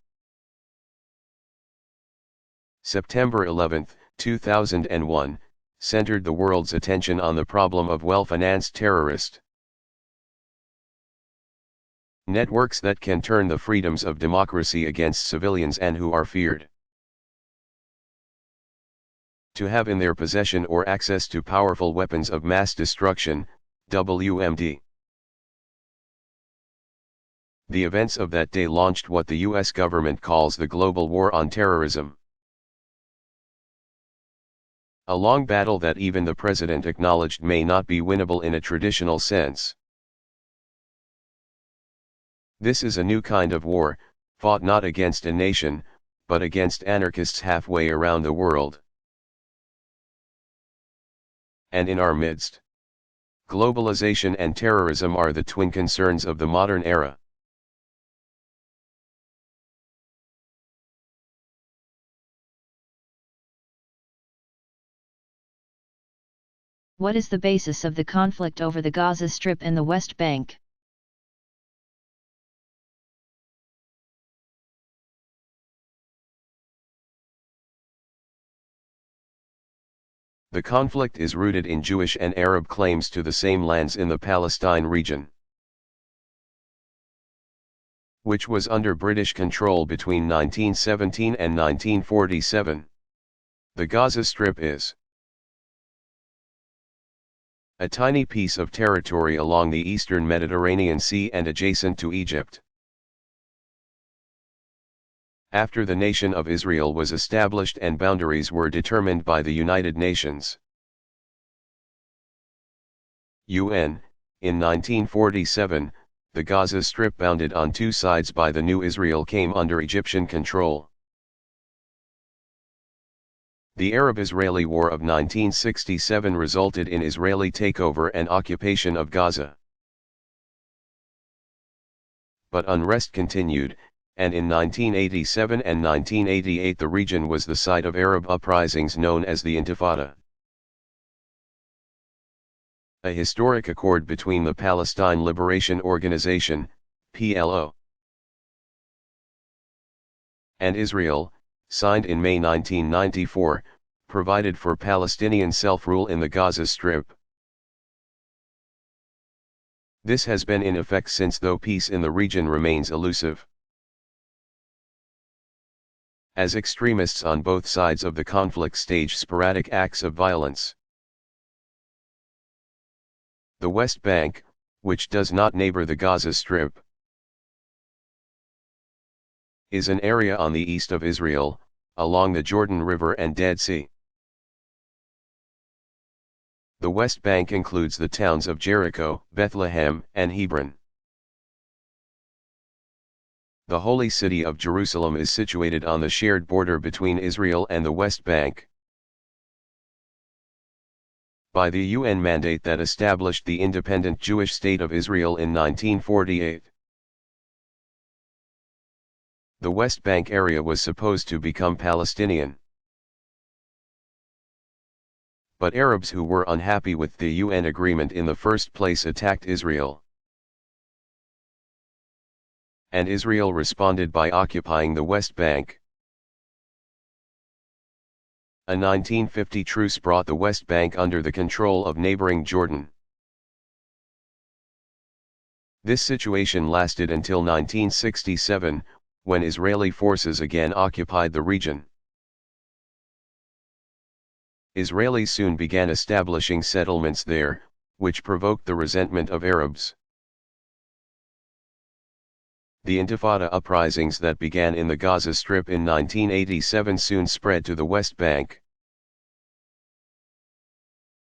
September 11, 2001, centered the world's attention on the problem of well-financed terrorist networks that can turn the freedoms of democracy against civilians and who are feared to have in their possession or access to powerful weapons of mass destruction, WMD. The events of that day launched what the US government calls the global war on terrorism. A long battle that even the president acknowledged may not be winnable in a traditional sense. This is a new kind of war, fought not against a nation, but against anarchists halfway around the world. And in our midst, globalization and terrorism are the twin concerns of the modern era. What is the basis of the conflict over the Gaza Strip and the West Bank? The conflict is rooted in Jewish and Arab claims to the same lands in the Palestine region, which was under British control between 1917 and 1947. The Gaza Strip is a tiny piece of territory along the eastern Mediterranean Sea and adjacent to Egypt. After the nation of Israel was established and boundaries were determined by the United Nations (UN), in 1947, the Gaza Strip bounded on two sides by the new Israel came under Egyptian control. The Arab-Israeli War of 1967 resulted in Israeli takeover and occupation of Gaza. But unrest continued, and in 1987 and 1988 the region was the site of Arab uprisings known as the Intifada. A historic accord between the Palestine Liberation Organization, PLO, and Israel, signed in May 1994, provided for Palestinian self-rule in the Gaza Strip. This has been in effect since, though peace in the region remains elusive. As extremists on both sides of the conflict stage sporadic acts of violence. The West Bank, which does not neighbor the Gaza Strip, is an area on the east of Israel, along the Jordan River and Dead Sea. The West Bank includes the towns of Jericho, Bethlehem, and Hebron. The holy city of Jerusalem is situated on the shared border between Israel and the West Bank. By the UN mandate that established the independent Jewish state of Israel in 1948. The West Bank area was supposed to become Palestinian. But Arabs who were unhappy with the UN agreement in the first place attacked Israel. And Israel responded by occupying the West Bank. A 1950 truce brought the West Bank under the control of neighboring Jordan. This situation lasted until 1967, when Israeli forces again occupied the region. Israelis soon began establishing settlements there, which provoked the resentment of Arabs. The Intifada uprisings that began in the Gaza Strip in 1987 soon spread to the West Bank.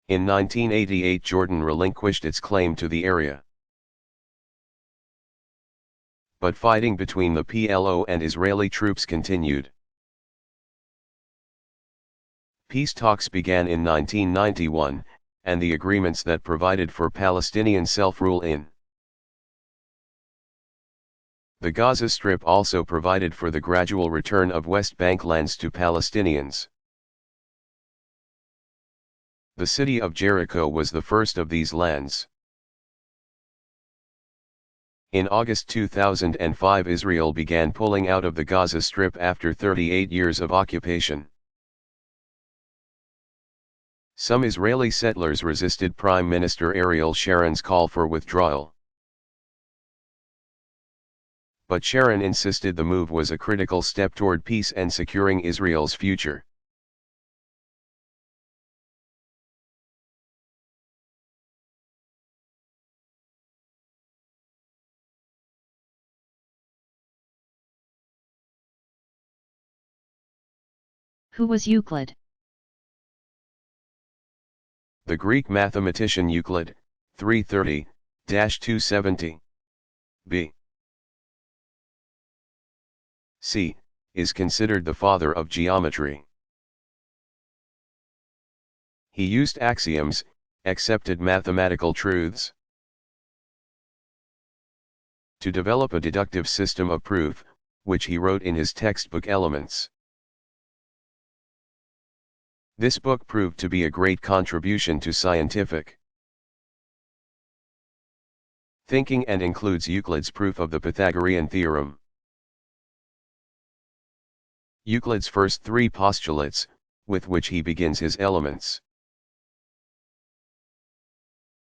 In 1988 Jordan relinquished its claim to the area. But fighting between the PLO and Israeli troops continued. Peace talks began in 1991, and the agreements that provided for Palestinian self-rule in the Gaza Strip also provided for the gradual return of West Bank lands to Palestinians. The city of Jericho was the first of these lands. In August 2005 Israel began pulling out of the Gaza Strip after 38 years of occupation. Some Israeli settlers resisted Prime Minister Ariel Sharon's call for withdrawal. But Sharon insisted the move was a critical step toward peace and securing Israel's future. Who was Euclid? The Greek mathematician Euclid, 330-270 B. C. is considered the father of geometry. He used axioms, accepted mathematical truths, to develop a deductive system of proof, which he wrote in his textbook Elements. This book proved to be a great contribution to scientific thinking and includes Euclid's proof of the Pythagorean theorem. Euclid's first three postulates, with which he begins his Elements,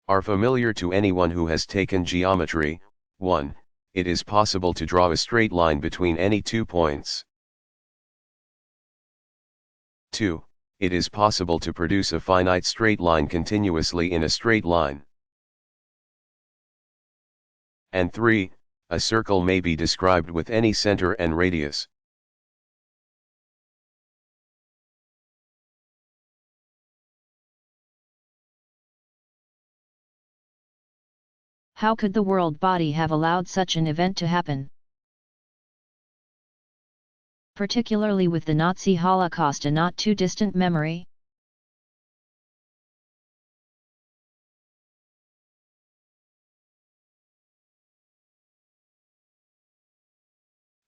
are familiar to anyone who has taken geometry. 1. It is possible to draw a straight line between any 2 points. 2. It is possible to produce a finite straight line continuously in a straight line. And 3. A circle may be described with any center and radius. How could the world body have allowed such an event to happen? Particularly with the Nazi Holocaust a not too distant memory?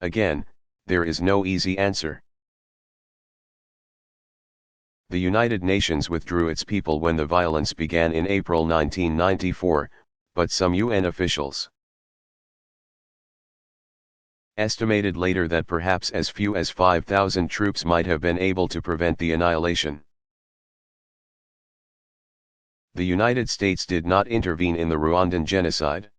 Again, there is no easy answer. The United Nations withdrew its people when the violence began in April 1994, but some UN officials estimated later that perhaps as few as 5,000 troops might have been able to prevent the annihilation. The United States did not intervene in the Rwandan genocide.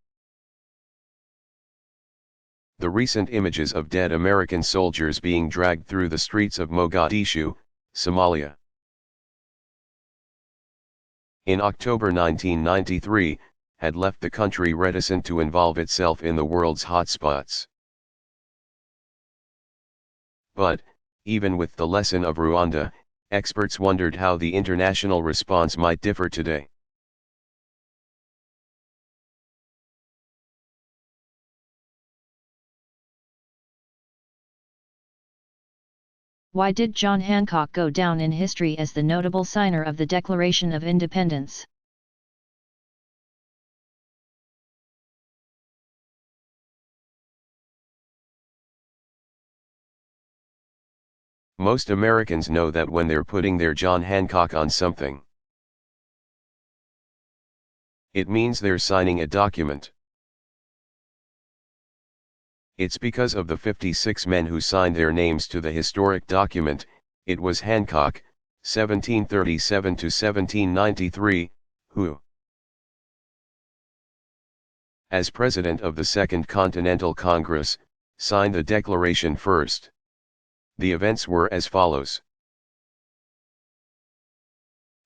The recent images of dead American soldiers being dragged through the streets of Mogadishu, Somalia. In October 1993, had left the country reticent to involve itself in the world's hotspots. But, even with the lesson of Rwanda, experts wondered how the international response might differ today. Why did John Hancock go down in history as the notable signer of the Declaration of Independence? Most Americans know that when they're putting their John Hancock on something, it means they're signing a document. It's because of the 56 men who signed their names to the historic document. It was Hancock, 1737 to 1793, who, as president of the Second Continental Congress, signed the Declaration first. The events were as follows.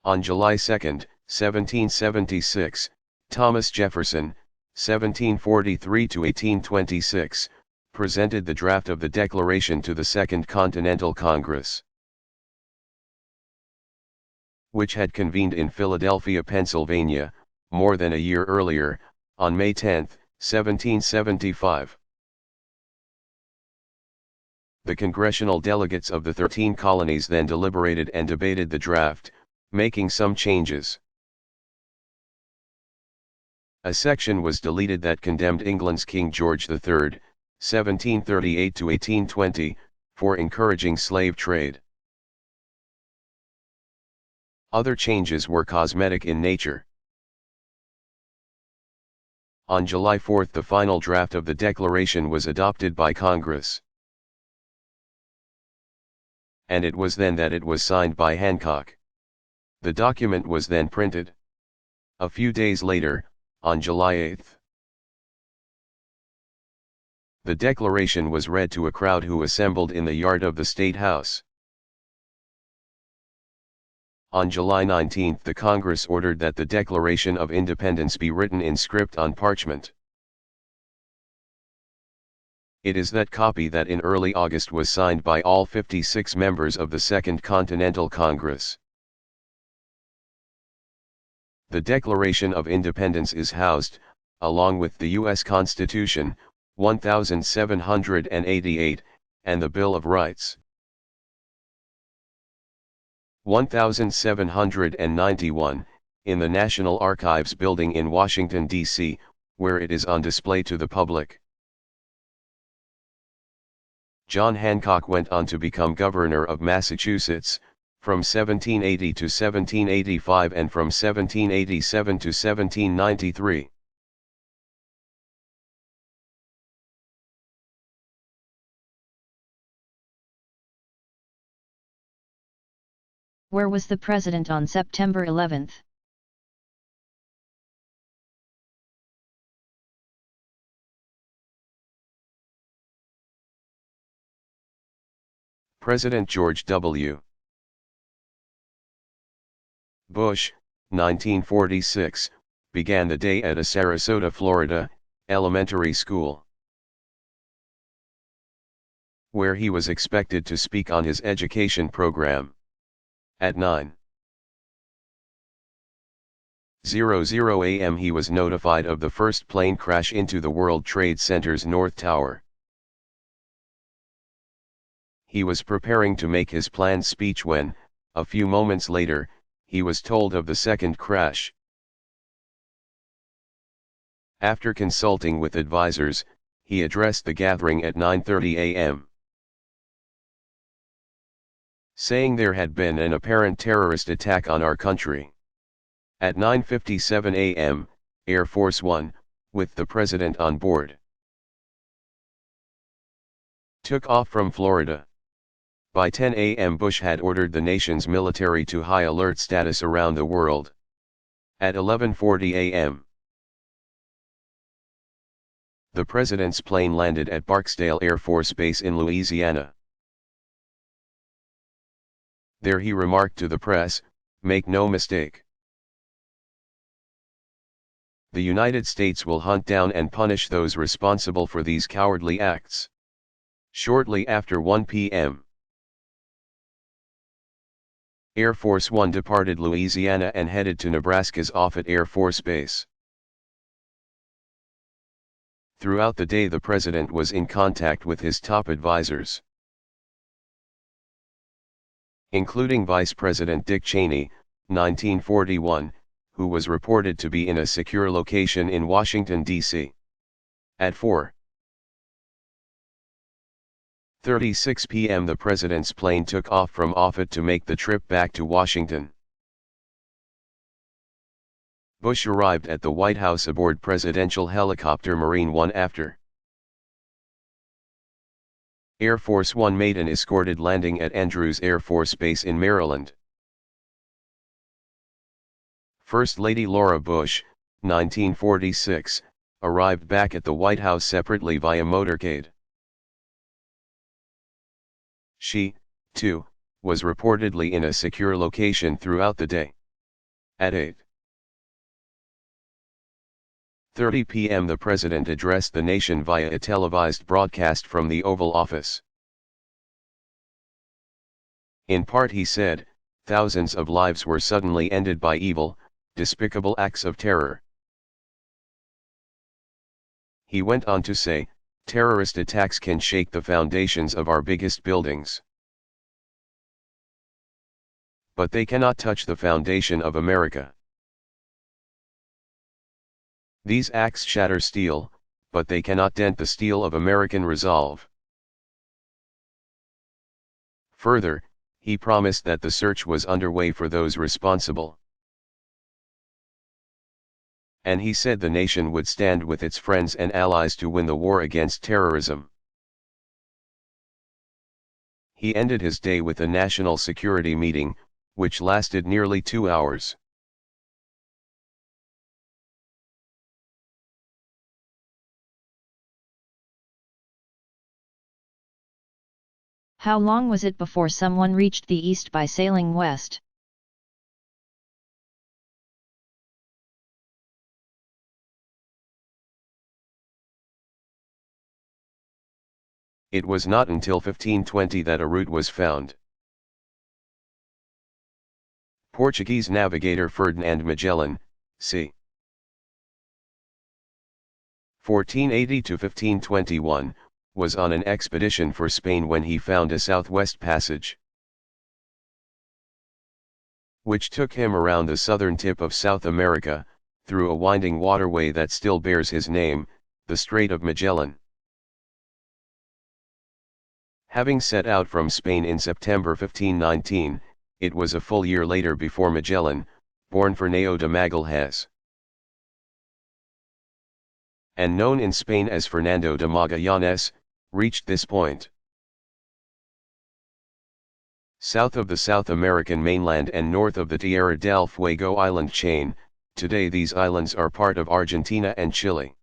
On July 2, 1776, Thomas Jefferson, 1743 to 1826, presented the draft of the Declaration to the Second Continental Congress, which had convened in Philadelphia, Pennsylvania, more than a year earlier, on May 10, 1775. The congressional delegates of the 13 colonies then deliberated and debated the draft, making some changes. A section was deleted that condemned England's King George III, 1738 to 1820, for encouraging slave trade. Other changes were cosmetic in nature. On July 4, the final draft of the Declaration was adopted by Congress. And it was then that it was signed by Hancock. The document was then printed. A few days later, on July 8, the Declaration was read to a crowd who assembled in the yard of the State House. On July 19, the Congress ordered that the Declaration of Independence be written in script on parchment. It is that copy that in early August was signed by all 56 members of the Second Continental Congress. The Declaration of Independence is housed, along with the U.S. Constitution, 1788, and the Bill of Rights, 1791, in the National Archives building in Washington, D.C., where it is on display to the public. John Hancock went on to become governor of Massachusetts, from 1780 to 1785 and from 1787 to 1793. Where was the president on September 11? President George W. Bush, 1946, began the day at a Sarasota, Florida, elementary school, where he was expected to speak on his education program. At 9:00 a.m. he was notified of the first plane crash into the World Trade Center's North Tower. He was preparing to make his planned speech when, a few moments later, he was told of the second crash. After consulting with advisors, he addressed the gathering at 9:30 a.m. saying there had been an apparent terrorist attack on our country. At 9:57 a.m., Air Force One, with the president on board, took off from Florida. By 10 a.m. Bush had ordered the nation's military to high alert status around the world. At 11:40 a.m. the president's plane landed at Barksdale Air Force Base in Louisiana. There he remarked to the press, "Make no mistake. The United States will hunt down and punish those responsible for these cowardly acts." Shortly after 1 p.m. Air Force One departed Louisiana and headed to Nebraska's Offutt Air Force Base. Throughout the day the president was in contact with his top advisors, including Vice President Dick Cheney, 1941, who was reported to be in a secure location in Washington, D.C. At 4:36 p.m. the president's plane took off from Offutt to make the trip back to Washington. Bush arrived at the White House aboard presidential helicopter Marine One after Air Force One made an escorted landing at Andrews Air Force Base in Maryland. First Lady Laura Bush, 1946, arrived back at the White House separately via motorcade. She, too, was reportedly in a secure location throughout the day. At 8:30 p.m. the president addressed the nation via a televised broadcast from the Oval Office. In part he said, "Thousands of lives were suddenly ended by evil, despicable acts of terror." He went on to say, "Terrorist attacks can shake the foundations of our biggest buildings, but they cannot touch the foundation of America. These acts shatter steel, but they cannot dent the steel of American resolve." Further, he promised that the search was underway for those responsible. And he said the nation would stand with its friends and allies to win the war against terrorism. He ended his day with a national security meeting, which lasted nearly 2 hours. How long was it before someone reached the east by sailing west? It was not until 1520 that a route was found. Portuguese navigator Ferdinand Magellan, c. 1480 to 1521, was on an expedition for Spain when he found a southwest passage, which took him around the southern tip of South America, through a winding waterway that still bears his name, the Strait of Magellan. Having set out from Spain in September 1519, it was a full year later before Magellan, born Fernando de Magalhães, and known in Spain as Fernando de Magallanes, reached this point. South of the South American mainland and north of the Tierra del Fuego island chain, today these islands are part of Argentina and Chile.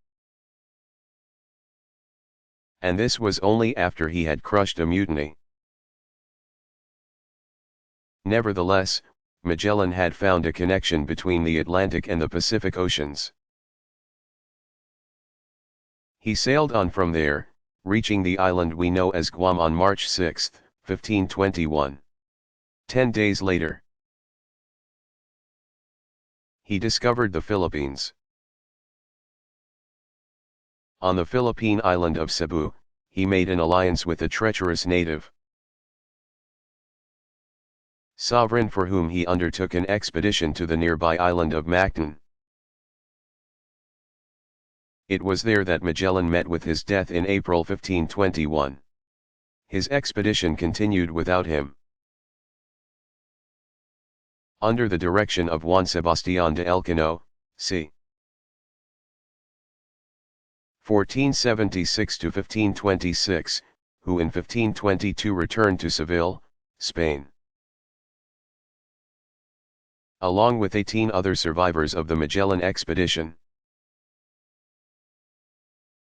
And this was only after he had crushed a mutiny. Nevertheless, Magellan had found a connection between the Atlantic and the Pacific Oceans. He sailed on from there, reaching the island we know as Guam on March 6, 1521. 10 days later, he discovered the Philippines. On the Philippine island of Cebu, he made an alliance with a treacherous native sovereign for whom he undertook an expedition to the nearby island of Mactan. It was there that Magellan met with his death in April 1521. His expedition continued without him. Under the direction of Juan Sebastián de Elcano, c. 1476 to 1526, who in 1522 returned to Seville, Spain. along with 18 other survivors of the Magellan expedition.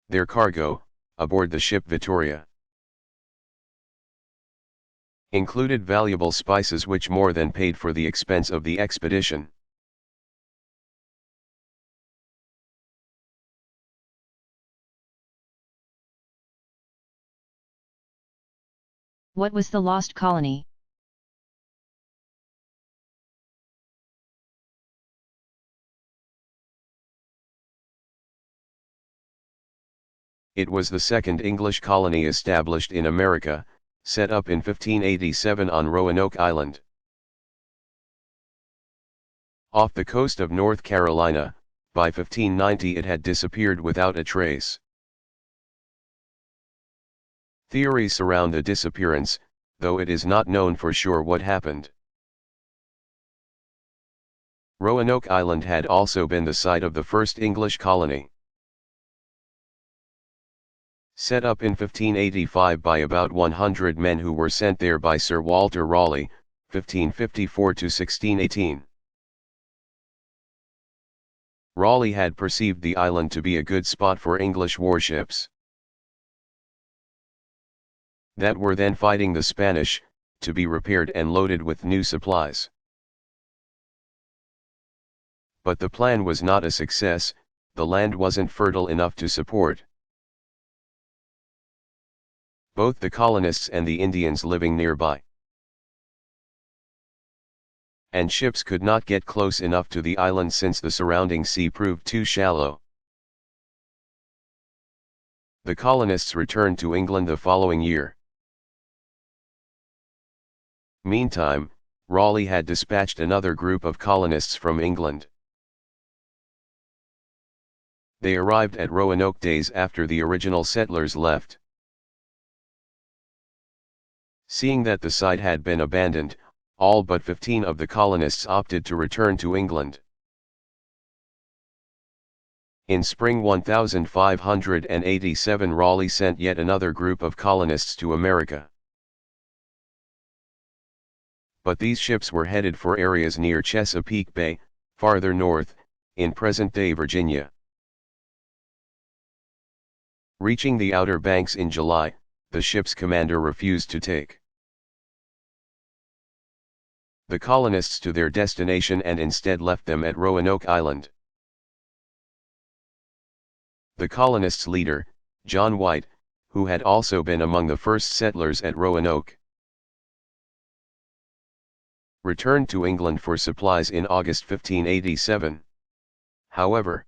Their cargo, aboard the ship Victoria, included valuable spices which more than paid for the expense of the expedition. What was the lost colony? It was the second English colony established in America, set up in 1587 on Roanoke Island. Off the coast of North Carolina, by 1590 it had disappeared without a trace. Theories surround the disappearance, though it is not known for sure what happened. Roanoke Island had also been the site of the first English colony. Set up in 1585 by about 100 men who were sent there by Sir Walter Raleigh, 1554 to 1618. Raleigh had perceived the island to be a good spot for English warships that were then fighting the Spanish, to be repaired and loaded with new supplies. But the plan was not a success, the land wasn't fertile enough to support both the colonists and the Indians living nearby. And ships could not get close enough to the island since the surrounding sea proved too shallow. The colonists returned to England the following year. Meantime, Raleigh had dispatched another group of colonists from England. They arrived at Roanoke days after the original settlers left. Seeing that the site had been abandoned, all but 15 of the colonists opted to return to England. In spring 1587 Raleigh sent yet another group of colonists to America. But these ships were headed for areas near Chesapeake Bay, farther north, in present-day Virginia. Reaching the Outer Banks in July, the ship's commander refused to take the colonists to their destination and instead left them at Roanoke Island. The colonists' leader, John White, who had also been among the first settlers at Roanoke, returned to England for supplies in August 1587. However,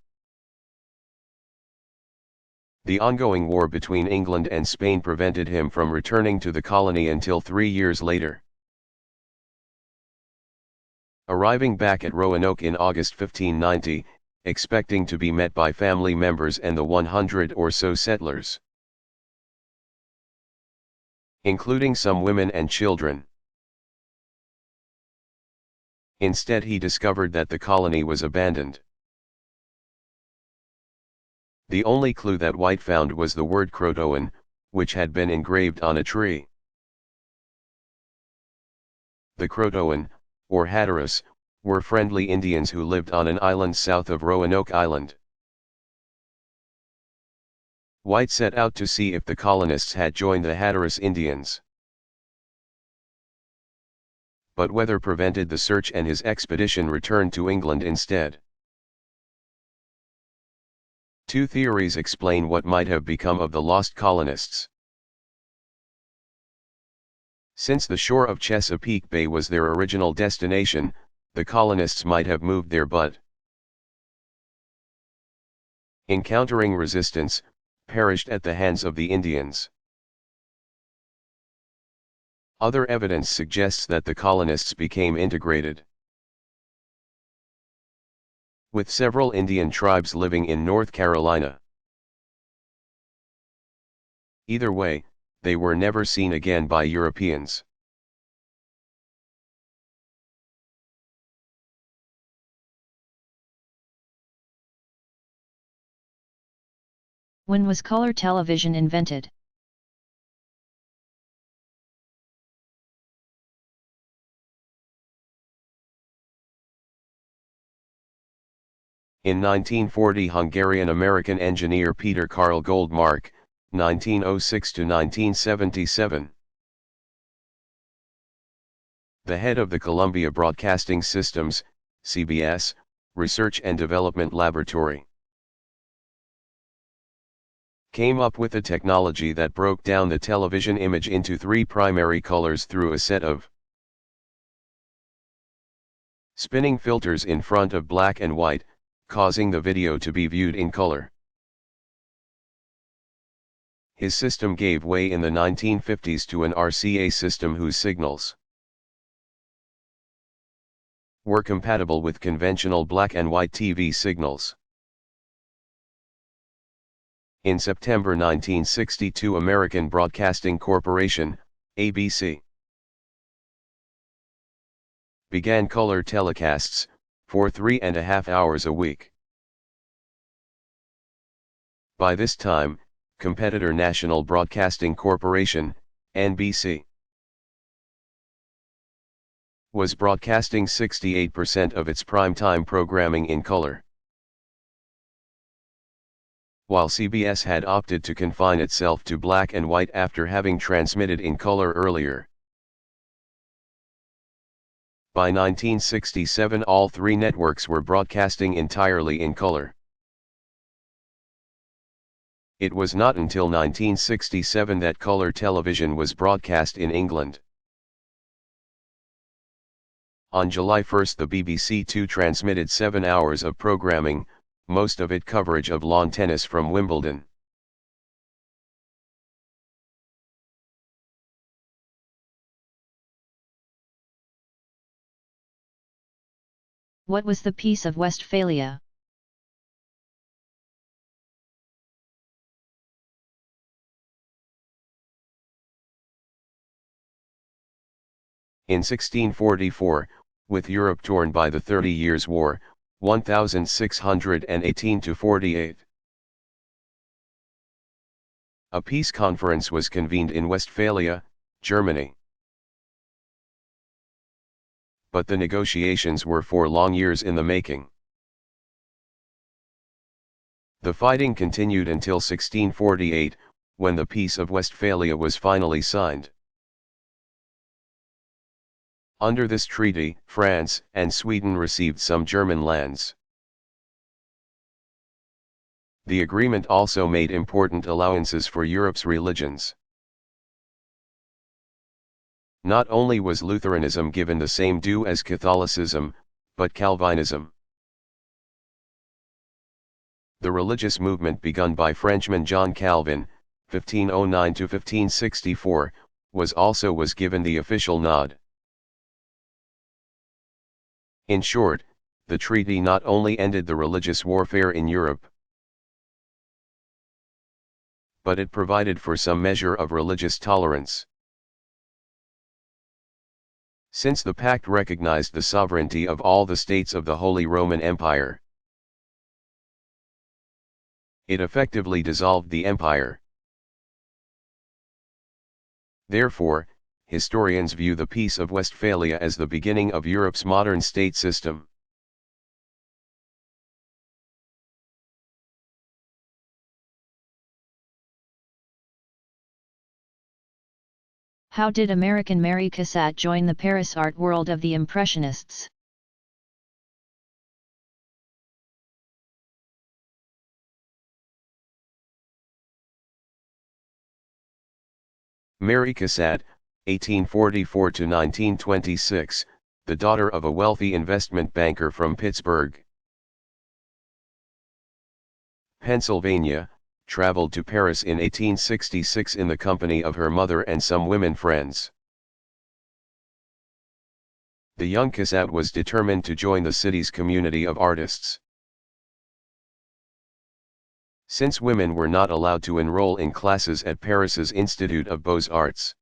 the ongoing war between England and Spain prevented him from returning to the colony until 3 years later. Arriving back at Roanoke in August 1590, expecting to be met by family members and the 100 or so settlers, including some women and children. Instead he discovered that the colony was abandoned. The only clue that White found was the word Croatoan, which had been engraved on a tree. The Croatoan, or Hatteras, were friendly Indians who lived on an island south of Roanoke Island. White set out to see if the colonists had joined the Hatteras Indians. But weather prevented the search and his expedition returned to England instead. Two theories explain what might have become of the lost colonists. Since the shore of Chesapeake Bay was their original destination, the colonists might have moved there but, encountering resistance, perished at the hands of the Indians. Other evidence suggests that the colonists became integrated with several Indian tribes living in North Carolina. Either way, they were never seen again by Europeans. When was color television invented? In 1940, Hungarian-American engineer Peter Karl Goldmark, 1906 to 1977. The head of the Columbia Broadcasting Systems, CBS, Research and Development Laboratory, came up with a technology that broke down the television image into three primary colors through a set of spinning filters in front of black and white, causing the video to be viewed in color. His system gave way in the 1950s to an RCA system whose signals were compatible with conventional black and white TV signals. In September 1962, American Broadcasting Corporation, ABC, began color telecasts, for 3.5 hours a week. By this time, competitor National Broadcasting Corporation, NBC, was broadcasting 68% of its primetime programming in color, while CBS had opted to confine itself to black and white after having transmitted in color earlier. By 1967, all three networks were broadcasting entirely in color. It was not until 1967 that color television was broadcast in England. On July 1, the BBC Two transmitted 7 hours of programming, most of it coverage of lawn tennis from Wimbledon. What was the Peace of Westphalia? In 1644, with Europe torn by the 30 Years' War, 1618–48. A peace conference was convened in Westphalia, Germany. But the negotiations were for long years in the making. The fighting continued until 1648, when the Peace of Westphalia was finally signed. Under this treaty, France and Sweden received some German lands. The agreement also made important allowances for Europe's religions. Not only was Lutheranism given the same due as Catholicism, but Calvinism. The religious movement begun by Frenchman John Calvin, 1509–1564, was given the official nod. In short, the treaty not only ended the religious warfare in Europe, but it provided for some measure of religious tolerance. Since the pact recognized the sovereignty of all the states of the Holy Roman Empire, it effectively dissolved the empire. Therefore, historians view the Peace of Westphalia as the beginning of Europe's modern state system. How did American Mary Cassatt join the Paris art world of the Impressionists? Mary Cassatt, 1844–1926, the daughter of a wealthy investment banker from Pittsburgh, Pennsylvania, traveled to Paris in 1866 in the company of her mother and some women friends. The young Cassatt was determined to join the city's community of artists. Since women were not allowed to enroll in classes at Paris's Institute of Beaux-Arts,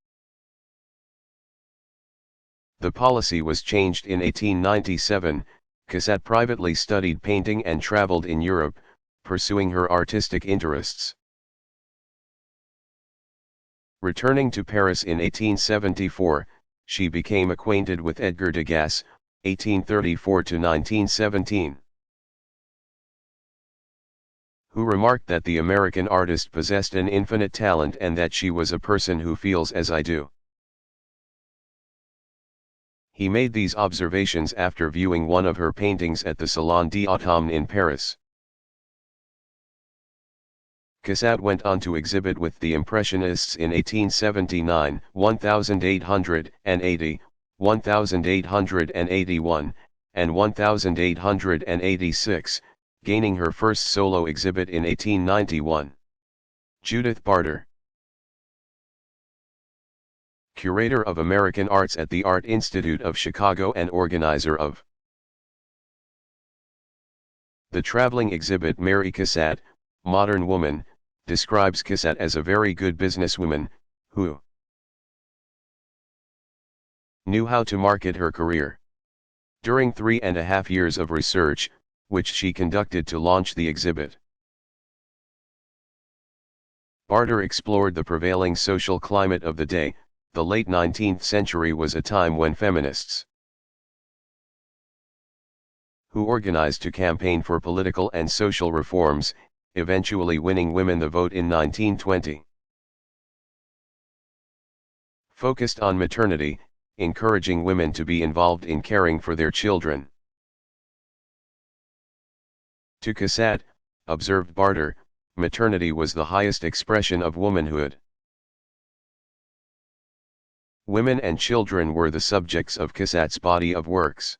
the policy was changed in 1897. Cassatt privately studied painting and traveled in Europe, pursuing her artistic interests. Returning to Paris in 1874, she became acquainted with Edgar Degas, 1834–1917. who remarked that the American artist possessed an infinite talent and that she was a person who feels as I do. He made these observations after viewing one of her paintings at the Salon d'Automne in Paris. Cassatt went on to exhibit with the Impressionists in 1879, 1880, 1881, and 1886, gaining her first solo exhibit in 1891. Judith Barter, curator of American Arts at the Art Institute of Chicago and organizer of the traveling exhibit Mary Cassatt, Modern Woman, describes Cassatt as a very good businesswoman, who knew how to market her career. During 3.5 years of research, which she conducted to launch the exhibit, Barter explored the prevailing social climate of the day. The late 19th century was a time when feminists who organized to campaign for political and social reforms, eventually winning women the vote in 1920, focused on maternity, encouraging women to be involved in caring for their children. To Cassatt, observed Barter, maternity was the highest expression of womanhood. Women and children were the subjects of Cassatt's body of works,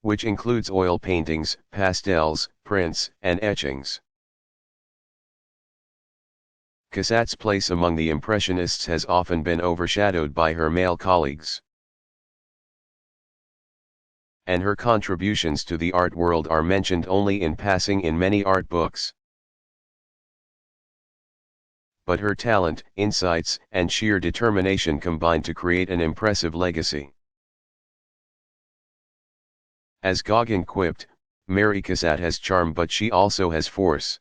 which includes oil paintings, pastels, prints, and etchings. Cassatt's place among the Impressionists has often been overshadowed by her male colleagues, and her contributions to the art world are mentioned only in passing in many art books. But her talent, insights, and sheer determination combined to create an impressive legacy. As Gauguin quipped, Mary Cassatt has charm but she also has force.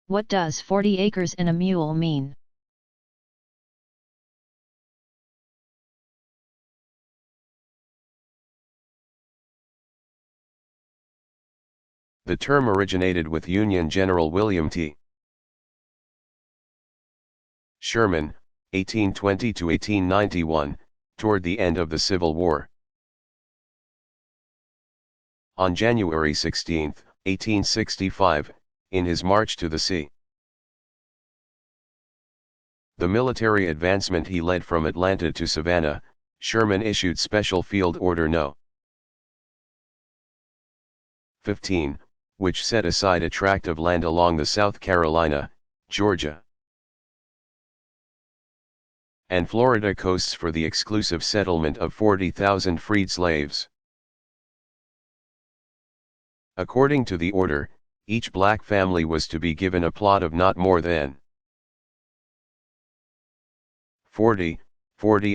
What does 40 acres and a mule mean? The term originated with Union General William T. Sherman, 1820 to 1891, toward the end of the Civil War. On January 16, 1865, in his march to the sea, the military advancement he led from Atlanta to Savannah, Sherman issued Special Field Order No. 15, which set aside a tract of land along the South Carolina, Georgia, and Florida coasts for the exclusive settlement of 40,000 freed slaves. According to the order, each black family was to be given a plot of not more than 40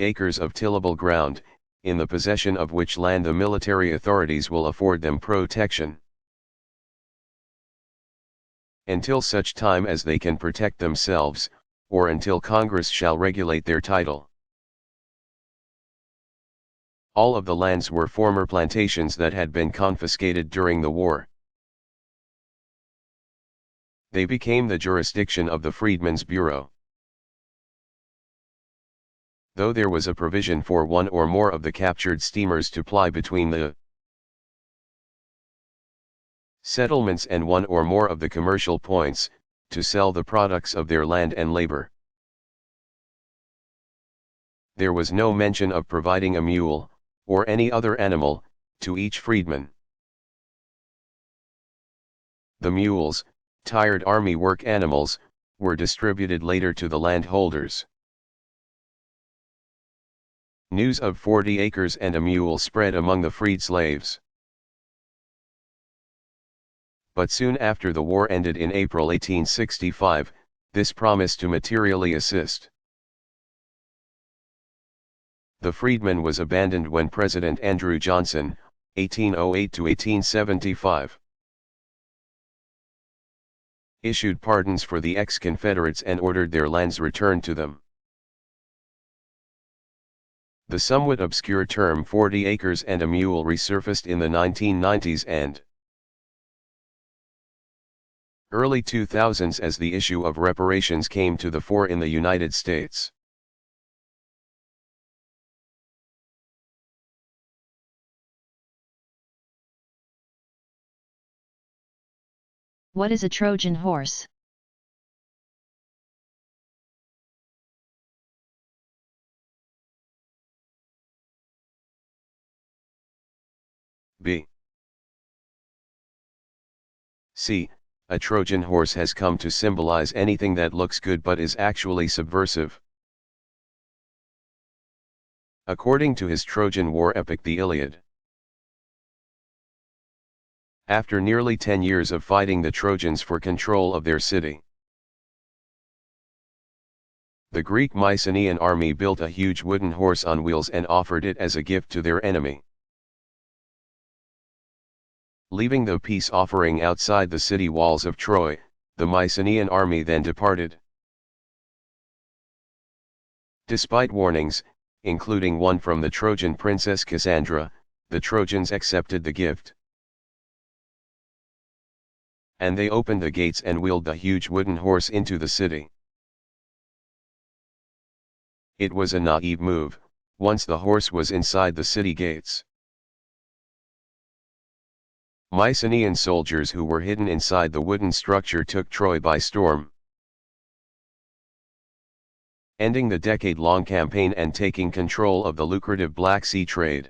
acres of tillable ground, in the possession of which land the military authorities will afford them protection until such time as they can protect themselves, or until Congress shall regulate their title. All of the lands were former plantations that had been confiscated during the war. They became the jurisdiction of the Freedmen's Bureau. Though there was a provision for one or more of the captured steamers to ply between the settlements and one or more of the commercial points, to sell the products of their land and labor, there was no mention of providing a mule, or any other animal, to each freedman. The mules, tired army work animals, were distributed later to the landholders. News of 40 acres and a mule spread among the freed slaves. But soon after the war ended in April 1865, this promised to materially assist the freedman was abandoned when President Andrew Johnson, 1808 to 1875, issued pardons for the ex-Confederates and ordered their lands returned to them. The somewhat obscure term 40 acres and a mule resurfaced in the 1990s and early 2000s as the issue of reparations came to the fore in the United States. What is a Trojan horse? B. C. A Trojan horse has come to symbolize anything that looks good but is actually subversive. According to his Trojan War epic the Iliad. After nearly 10 years of fighting the Trojans for control of their city, the Greek Mycenaean army built a huge wooden horse on wheels and offered it as a gift to their enemy. Leaving the peace offering outside the city walls of Troy, the Mycenaean army then departed. Despite warnings, including one from the Trojan princess Cassandra, the Trojans accepted the gift. And they opened the gates and wheeled the huge wooden horse into the city. It was a naive move, once the horse was inside the city gates. Mycenaean soldiers who were hidden inside the wooden structure took Troy by storm, ending the decade-long campaign and taking control of the lucrative Black Sea trade.